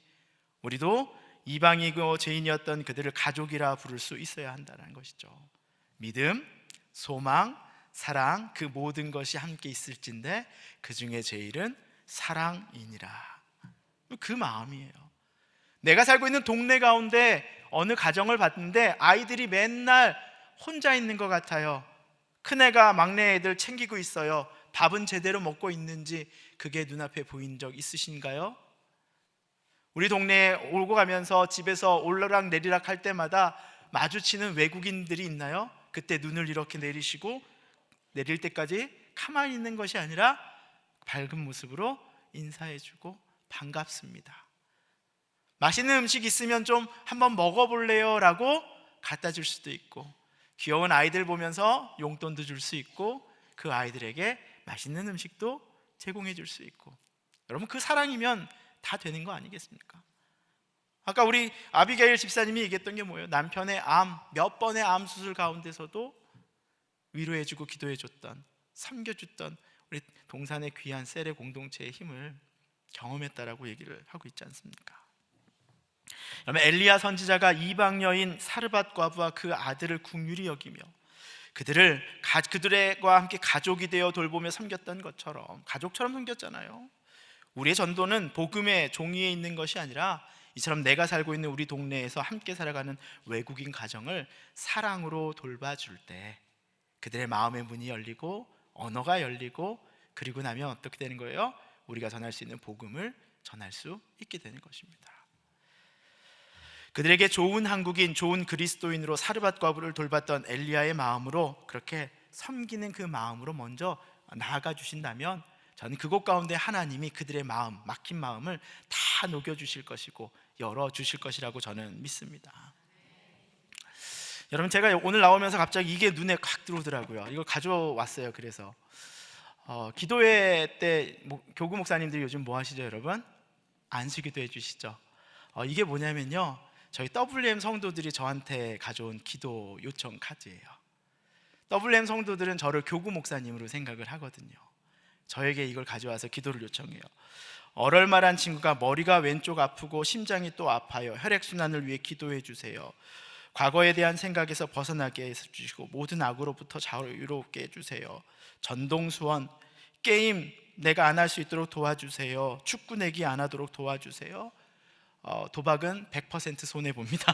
Speaker 4: 우리도 이방이고 죄인이었던 그들을 가족이라 부를 수 있어야 한다는 것이죠. 믿음, 소망, 사랑, 그 모든 것이 함께 있을진데 그 중에 제일은 사랑이니라. 그 마음이에요. 내가 살고 있는 동네 가운데 어느 가정을 봤는데 아이들이 맨날 혼자 있는 것 같아요. 큰애가 막내 애들 챙기고 있어요. 밥은 제대로 먹고 있는지 그게 눈앞에 보인 적 있으신가요? 우리 동네에 오고 가면서 집에서 올라락 내리락 할 때마다 마주치는 외국인들이 있나요? 그때 눈을 이렇게 내리시고 내릴 때까지 가만히 있는 것이 아니라 밝은 모습으로 인사해주고 반갑습니다. 맛있는 음식 있으면 좀 한번 먹어볼래요? 라고 갖다 줄 수도 있고, 귀여운 아이들 보면서 용돈도 줄 수 있고, 그 아이들에게 맛있는 음식도 제공해 줄 수 있고. 여러분, 그 사랑이면 다 되는 거 아니겠습니까? 아까 우리 아비게일 집사님이 얘기했던 게 뭐예요? 남편의 몇 번의 암 수술 가운데서도 위로해주고 기도해줬던, 섬겨줬던 우리 동산의 귀한 셀의 공동체의 힘을 경험했다라고 얘기를 하고 있지 않습니까? 그러면 엘리야 선지자가 이방 여인 사르밧 과부와 그 아들을 긍휼히 여기며 그들과 함께 가족이 되어 돌보며 섬겼던 것처럼, 가족처럼 섬겼잖아요. 우리의 전도는 복음의 종이에 있는 것이 아니라 이처럼 내가 살고 있는 우리 동네에서 함께 살아가는 외국인 가정을 사랑으로 돌봐줄 때 그들의 마음의 문이 열리고 언어가 열리고, 그리고 나면 어떻게 되는 거예요? 우리가 전할 수 있는 복음을 전할 수 있게 되는 것입니다. 그들에게 좋은 한국인, 좋은 그리스도인으로 사르밧 과부를 돌봤던 엘리야의 마음으로 그렇게 섬기는 그 마음으로 먼저 나아가 주신다면 저는 그곳 가운데 하나님이 그들의 마음, 막힌 마음을 다 녹여주실 것이고 열어주실 것이라고 저는 믿습니다. 여러분, 제가 오늘 나오면서 갑자기 이게 눈에 확 들어오더라고요. 이걸 가져왔어요. 그래서 기도회 때 교구 목사님들이 요즘 뭐 하시죠, 여러분? 안수기도 해주시죠. 이게 뭐냐면요, 저희 WM 성도들이 저한테 가져온 기도 요청 카드예요. WM 성도들은 저를 교구 목사님으로 생각을 하거든요. 저에게 이걸 가져와서 기도를 요청해요. 얼얼말한 친구가 머리가 왼쪽 아프고 심장이 또 아파요. 혈액순환을 위해 기도해 주세요. 과거에 대한 생각에서 벗어나게 해주시고 모든 악으로부터 자유롭게 해주세요. 전동수원, 게임 내가 안 할 수 있도록 도와주세요. 축구 내기 안 하도록 도와주세요. 도박은 100% 손해봅니다.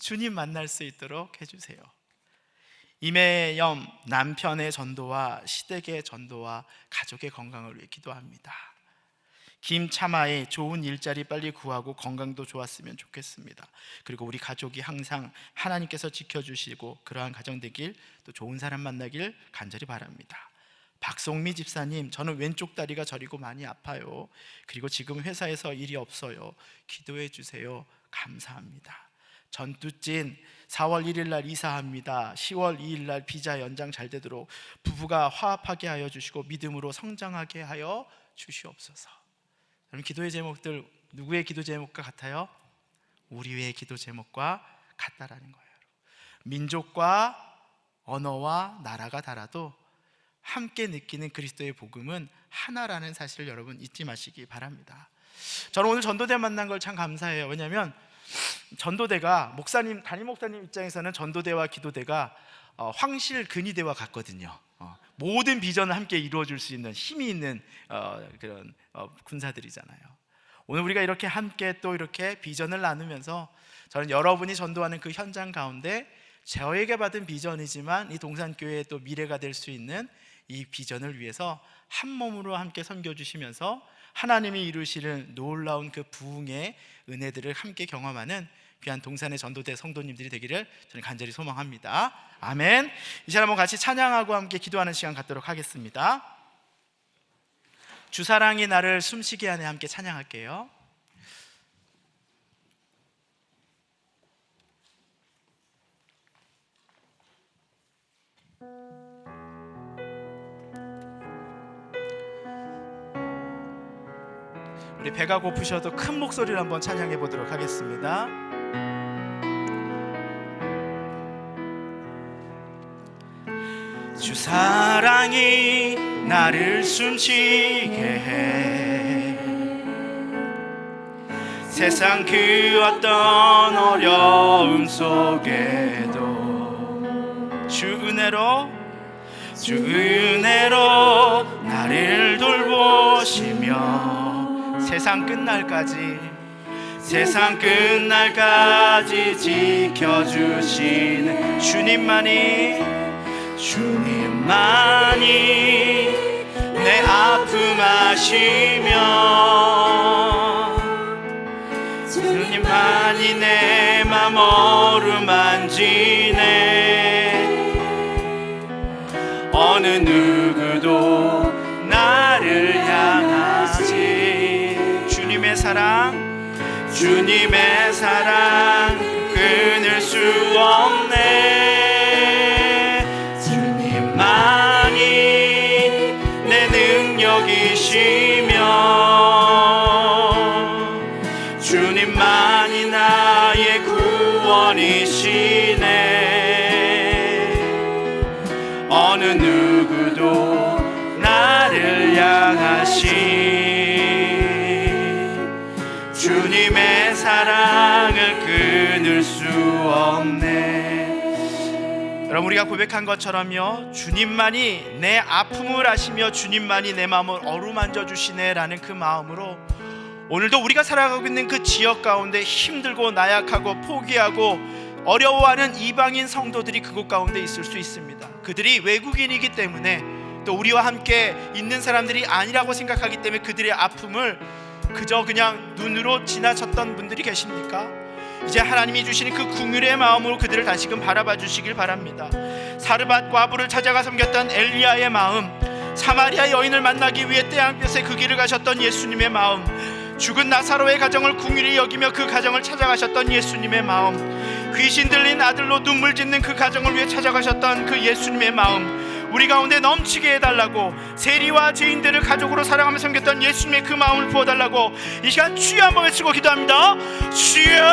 Speaker 4: 주님 만날 수 있도록 해주세요. 임혜염 남편의 전도와 시댁의 전도와 가족의 건강을 위해 기도합니다. 김참아의 좋은 일자리 빨리 구하고 건강도 좋았으면 좋겠습니다. 그리고 우리 가족이 항상 하나님께서 지켜주시고 그러한 가정 되길, 또 좋은 사람 만나길 간절히 바랍니다. 박송미 집사님, 저는 왼쪽 다리가 저리고 많이 아파요. 그리고 지금 회사에서 일이 없어요. 기도해 주세요. 감사합니다. 전두찐, 4월 1일 날 이사합니다. 10월 2일 날 비자 연장 잘 되도록 부부가 화합하게 하여 주시고 믿음으로 성장하게 하여 주시옵소서. 여러분, 기도의 제목들 누구의 기도 제목과 같아요? 우리의 기도 제목과 같다라는 거예요. 민족과 언어와 나라가 달라도 함께 느끼는 그리스도의 복음은 하나라는 사실을 여러분 잊지 마시기 바랍니다. 저는 오늘 전도대 만난 걸 참 감사해요. 왜냐하면 전도대가 담임 목사님 입장에서는 전도대와 기도대가 황실 근위대와 같거든요. 모든 비전을 함께 이루어줄 수 있는 힘이 있는 그런 군사들이잖아요. 오늘 우리가 이렇게 함께 또 이렇게 비전을 나누면서 저는 여러분이 전도하는 그 현장 가운데 저에게 받은 비전이지만 이 동산교회의 또 미래가 될 수 있는 이 비전을 위해서 한 몸으로 함께 섬겨주시면서 하나님이 이루시는 놀라운 그 부흥의 은혜들을 함께 경험하는 귀한 동산의 전도대 성도님들이 되기를 저는 간절히 소망합니다. 아멘. 이 시간 한번 같이 찬양하고 함께 기도하는 시간 갖도록 하겠습니다. 주사랑이 나를 숨쉬게 하네 함께 찬양할게요. 우리 배가 고프셔도 큰 목소리로 한번 찬양해 보도록 하겠습니다. 주 사랑이 나를 숨쉬게 해 세상 그 어떤 어려움 속에도 주 은혜로 나를 돌보시며 세상 끝날까지 지켜주시는 주님만이 내 아픔 아시며 주님만이 내 맘 어루만지네 어느 누구도 나를 향하지 주님의 사랑 끊을 수 없네 주님만이 내 능력이시며 주님만이 나의 구원이시네 어느 누구도 나를 향하시 주님의 사랑을 끊을 수 없네. 여러분, 우리가 고백한 것처럼요, 주님만이 내 아픔을 아시며 주님만이 내 마음을 어루만져 주시네 라는 그 마음으로 오늘도 우리가 살아가고 있는 그 지역 가운데 힘들고 나약하고 포기하고 어려워하는 이방인 성도들이 그곳 가운데 있을 수 있습니다. 그들이 외국인이기 때문에 또 우리와 함께 있는 사람들이 아니라고 생각하기 때문에 그들의 아픔을 그저 그냥 눈으로 지나쳤던 분들이 계십니까? 이제 하나님이 주시는 그 긍휼의 마음으로 그들을 다시금 바라봐 주시길 바랍니다. 사르밧 과부를 찾아가 섬겼던 엘리야의 마음, 사마리아 여인을 만나기 위해 태양볕에 그 길을 가셨던 예수님의 마음, 죽은 나사로의 가정을 긍휼히 여기며 그 가정을 찾아가셨던 예수님의 마음, 귀신 들린 아들로 눈물 짓는 그 가정을 위해 찾아가셨던 그 예수님의 마음, 우리 가운데 넘치게 해달라고 세리와 죄인들을 가족으로 사랑하며 섬겼던 예수님의 그 마음을 부어달라고 이 시간 주여 한번 외치고 기도합니다. 주여!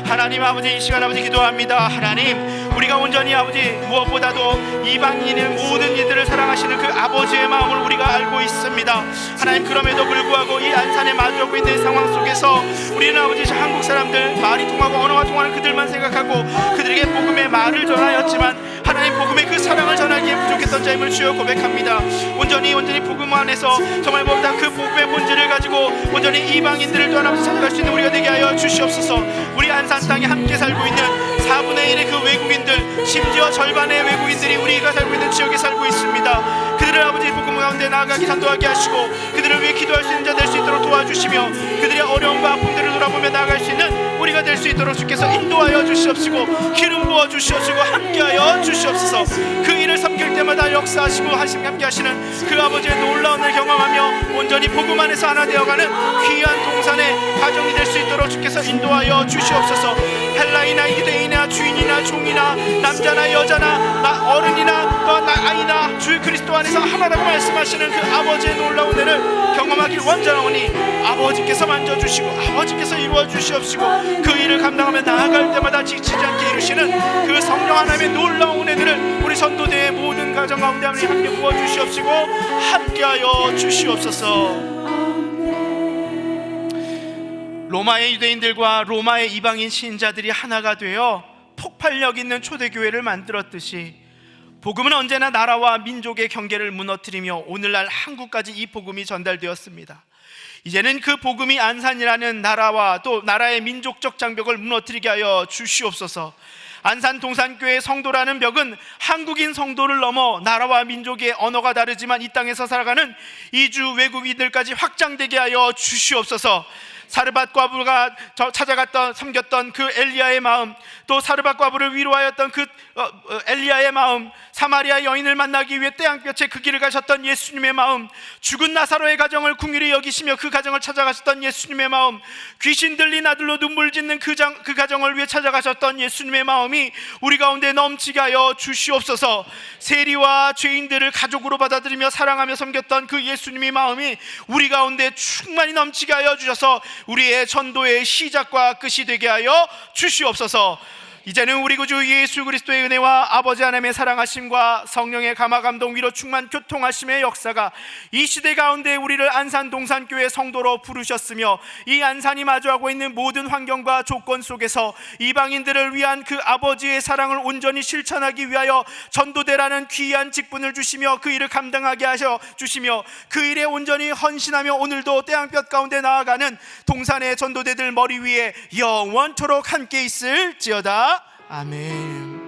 Speaker 4: 하나님 아버지, 이 시간 아버지 기도합니다. 하나님, 우리가 온전히 아버지 무엇보다도 이방인의 모든 이들을 사랑하시는 그 아버지의 마음을 우리가 알고 있습니다. 하나님, 그럼에도 불구하고 이 안산에 마주하고 있는 상황 속에서 우리는 아버지 한국 사람들, 말이 통하고 언어가 통하는 그들만 생각하고 그들에게 복음의 말을 전하였지만 하나님, 복음의 그 사랑을 전하기에 부족했던 자임을 주여 고백합니다. 온전히 복음 안에서 정말 보다 그 복음의 본질을 가지고 온전히 이방인들을 떠나서 찾아갈 수 있는 우리가 되게 하여 주시옵소서. 우리 안산 땅에 함께 살고 있는 4분의 1의 그 외국인들, 심지어 절반의 외국인들이 우리가 살고 있는 지역에 살고 있습니다. 그들을 아버지 복음 가운데 나아가게 전도하게 하시고 그들을 위해 기도할 수 있는 자 될 수 있도록 도와주시며 그들의 어려움과 아픔들을 돌아보며 나아갈 수 있는 우리가 될 수 있도록 주께서 인도하여 주시옵시고 기름 부어 주시옵시고 함께하여 주시옵소서. 그 일을 섬길 때마다 역사하시고 함께 하시는 그 아버지의 놀라운 을 경험하며 온전히 복음 안에서 하나 되어가는 귀한 동산의 가정이 될 수 있도록 주께서 인도하여 주시옵소서. 헬라이나 유대인이나 주인이나 종이나 남자나 여자나 어른이나 또 아이나 주 그리스도 안에서 하나라고 말씀하시는 그 아버지의 놀라운 은혜를 경험하길 원자오니 아버지께서 만져주시고 아버지께서 이루어 주시옵시고 그 일을 감당하며 나아갈 때마다 지치지 않게 이루시는 그 성령 하나님의 놀라운 은혜를 우리 전도대의 모든 가정 가운데 하나님 함께 부어주시옵시고 함께하여 주시옵소서. 로마의 유대인들과 로마의 이방인 신자들이 하나가 되어 폭발력 있는 초대교회를 만들었듯이 복음은 언제나 나라와 민족의 경계를 무너뜨리며 오늘날 한국까지 이 복음이 전달되었습니다. 이제는 그 복음이 안산이라는 나라와 또 나라의 민족적 장벽을 무너뜨리게 하여 주시옵소서. 안산 동산교회 성도라는 벽은 한국인 성도를 넘어 나라와 민족의 언어가 다르지만 이 땅에서 살아가는 이주 외국인들까지 확장되게 하여 주시옵소서. 사르밧 과부가 찾아갔던 섬겼던 그 엘리야의 마음, 또 사르밧 과부를 위로하였던 그 엘리야의 마음, 사마리아 여인을 만나기 위해 태양볕에 그 길을 가셨던 예수님의 마음, 죽은 나사로의 가정을 긍휼히 여기시며 그 가정을 찾아가셨던 예수님의 마음, 귀신 들린 아들로 눈물 짓는 그 가정을 위해 찾아가셨던 예수님의 마음이 우리 가운데 넘치게 하여 주시옵소서. 세리와 죄인들을 가족으로 받아들이며 사랑하며 섬겼던 그 예수님의 마음이 우리 가운데 충만히 넘치게 하여 주셔서 우리의 전도의 시작과 끝이 되게 하여 주시옵소서. 이제는 우리 구주 예수 그리스도의 은혜와 아버지 하나님의 사랑하심과 성령의 감화 감동 위로 충만 교통하심의 역사가 이 시대 가운데 우리를 안산 동산교회 성도로 부르셨으며 이 안산이 마주하고 있는 모든 환경과 조건 속에서 이방인들을 위한 그 아버지의 사랑을 온전히 실천하기 위하여 전도대라는 귀한 직분을 주시며 그 일을 감당하게 하셔 주시며 그 일에 온전히 헌신하며 오늘도 태양볕 가운데 나아가는 동산의 전도대들 머리 위에 영원토록 함께 있을지어다. 아멘.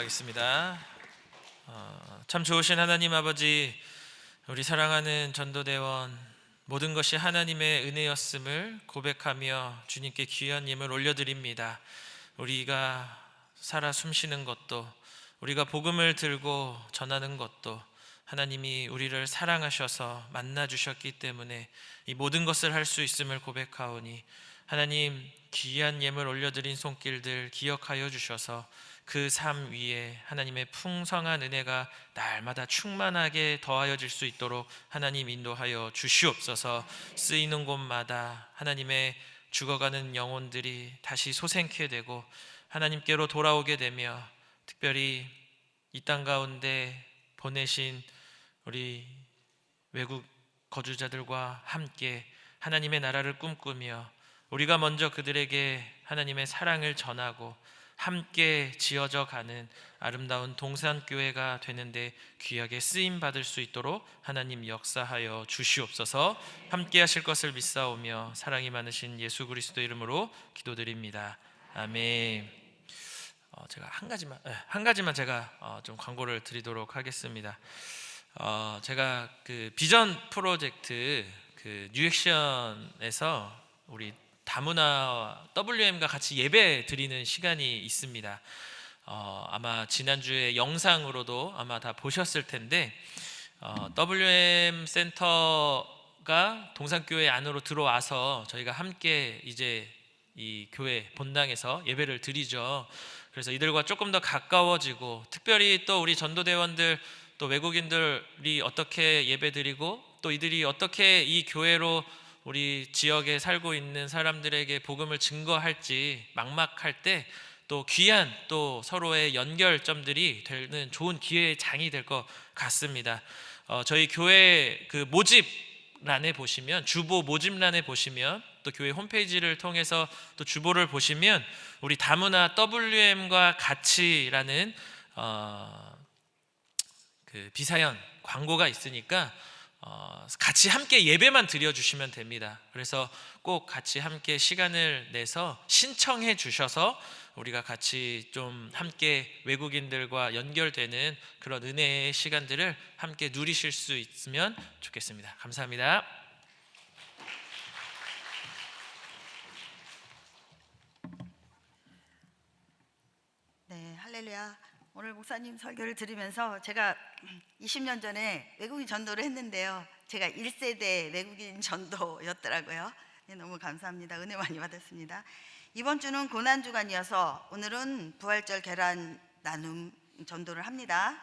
Speaker 3: 기도하겠습니다. 참 좋으신 하나님 아버지, 우리 사랑하는 전도대원 모든 것이 하나님의 은혜였음을 고백하며 주님께 귀한 예물 올려드립니다. 우리가 살아 숨쉬는 것도, 우리가 복음을 들고 전하는 것도 하나님이 우리를 사랑하셔서 만나주셨기 때문에 이 모든 것을 할 수 있음을 고백하오니, 하나님 귀한 예물 올려드린 손길들 기억하여 주셔서 그 삶 위에 하나님의 풍성한 은혜가 날마다 충만하게 더하여질 수 있도록 하나님 인도하여 주시옵소서. 쓰이는 곳마다 하나님의 죽어가는 영혼들이 다시 소생케 되고 하나님께로 돌아오게 되며, 특별히 이 땅 가운데 보내신 우리 외국 거주자들과 함께 하나님의 나라를 꿈꾸며 우리가 먼저 그들에게 하나님의 사랑을 전하고 함께 지어져 가는 아름다운 동산교회가 되는데 귀하게 쓰임받을 수 있도록 하나님 역사하여 주시옵소서. 함께 하실 것을 믿사오며 사랑이 많으신 예수 그리스도 이름으로 기도드립니다. 아멘. 제가 한 가지만 제가 좀 광고를 드리도록 하겠습니다. 제가 그 비전 프로젝트 그 뉴액션에서 우리 다문화 WM과 같이 예배 드리는 시간이 있습니다. 아마 지난주에 영상으로도 아마 다 보셨을 텐데, WM 센터가 동산교회 안으로 들어와서 저희가 함께 이제 이 교회 본당에서 예배를 드리죠. 그래서 이들과 조금 더 가까워지고, 특별히 또 우리 전도대원들 또 외국인들이 어떻게 예배드리고 또 이들이 어떻게 이 교회로 우리 지역에 살고 있는 사람들에게 복음을 증거할지 막막할 때 또 귀한 또 서로의 연결점들이 되는 좋은 기회의 장이 될 것 같습니다. 저희 교회 그 모집란에 보시면, 주보 모집란에 보시면, 또 교회 홈페이지를 통해서 또 주보를 보시면 우리 다문화 WM과 같이라는 그 비사연 광고가 있으니까 같이 함께 예배만 드려주시면 됩니다. 그래서 꼭 같이 함께 시간을 내서 신청해 주셔서 우리가 같이 좀 함께 외국인들과 연결되는 그런 은혜의 시간들을 함께 누리실 수 있으면 좋겠습니다. 감사합니다.
Speaker 8: 네, 할렐루야. 오늘 목사님 설교를 들으면서 제가 20년 전에 외국인 전도를 했는데요, 제가 1세대 외국인 전도였더라고요. 네, 너무 감사합니다. 은혜 많이 받았습니다. 이번 주는 고난주간이어서 오늘은 부활절 계란 나눔 전도를 합니다.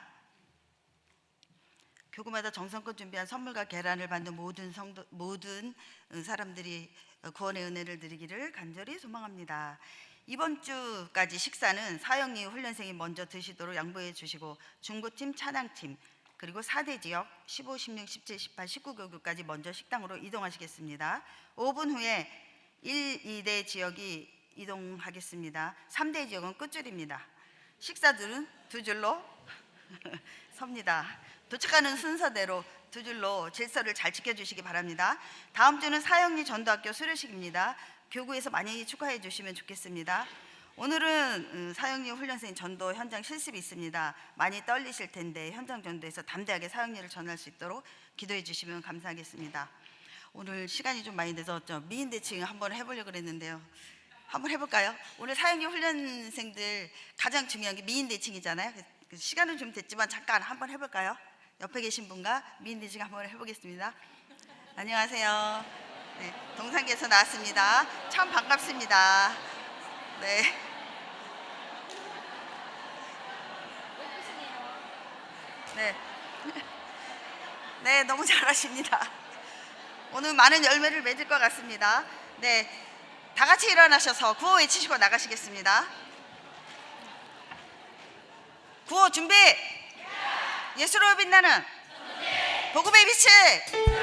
Speaker 8: 교구마다 정성껏 준비한 선물과 계란을 받는 모든 사람들이 구원의 은혜를 드리기를 간절히 소망합니다. 이번 주까지 식사는 사역리 훈련생이 먼저 드시도록 양보해 주시고, 중고팀, 찬양팀, 그리고 4대 지역 15, 16, 17, 18, 19교구까지 먼저 식당으로 이동하시겠습니다. 5분 후에 1, 2대 지역이 이동하겠습니다. 3대 지역은 끝줄입니다. 식사들은 두 줄로 섭니다. 도착하는 순서대로 두 줄로 질서를 잘 지켜주시기 바랍니다. 다음 주는 사역리 전도학교 수료식입니다. 교구에서 많이 축하해 주시면 좋겠습니다. 오늘은 사역리 훈련생 전도 현장 실습이 있습니다. 많이 떨리실 텐데 현장 전도에서 담대하게 사역리를 전할 수 있도록 기도해 주시면 감사하겠습니다. 오늘 시간이 좀 많이 늦었죠. 미인 대칭 한번 해보려고 그랬는데요. 한번 해볼까요? 오늘 사역리 훈련생들 가장 중요한 게 미인 대칭이잖아요. 시간은 좀 됐지만 잠깐 한번 해볼까요? 옆에 계신 분과 미인 대칭 한번 해보겠습니다. 안녕하세요. 네, 동산교에서 나왔습니다. 참 반갑습니다. 네. 네. 네, 너무 잘하십니다. 오늘 많은 열매를 맺을 것 같습니다. 네, 다 같이 일어나셔서 구호 외치시고 나가시겠습니다. 구호 준비. 예수로 빛나는 복음의 빛을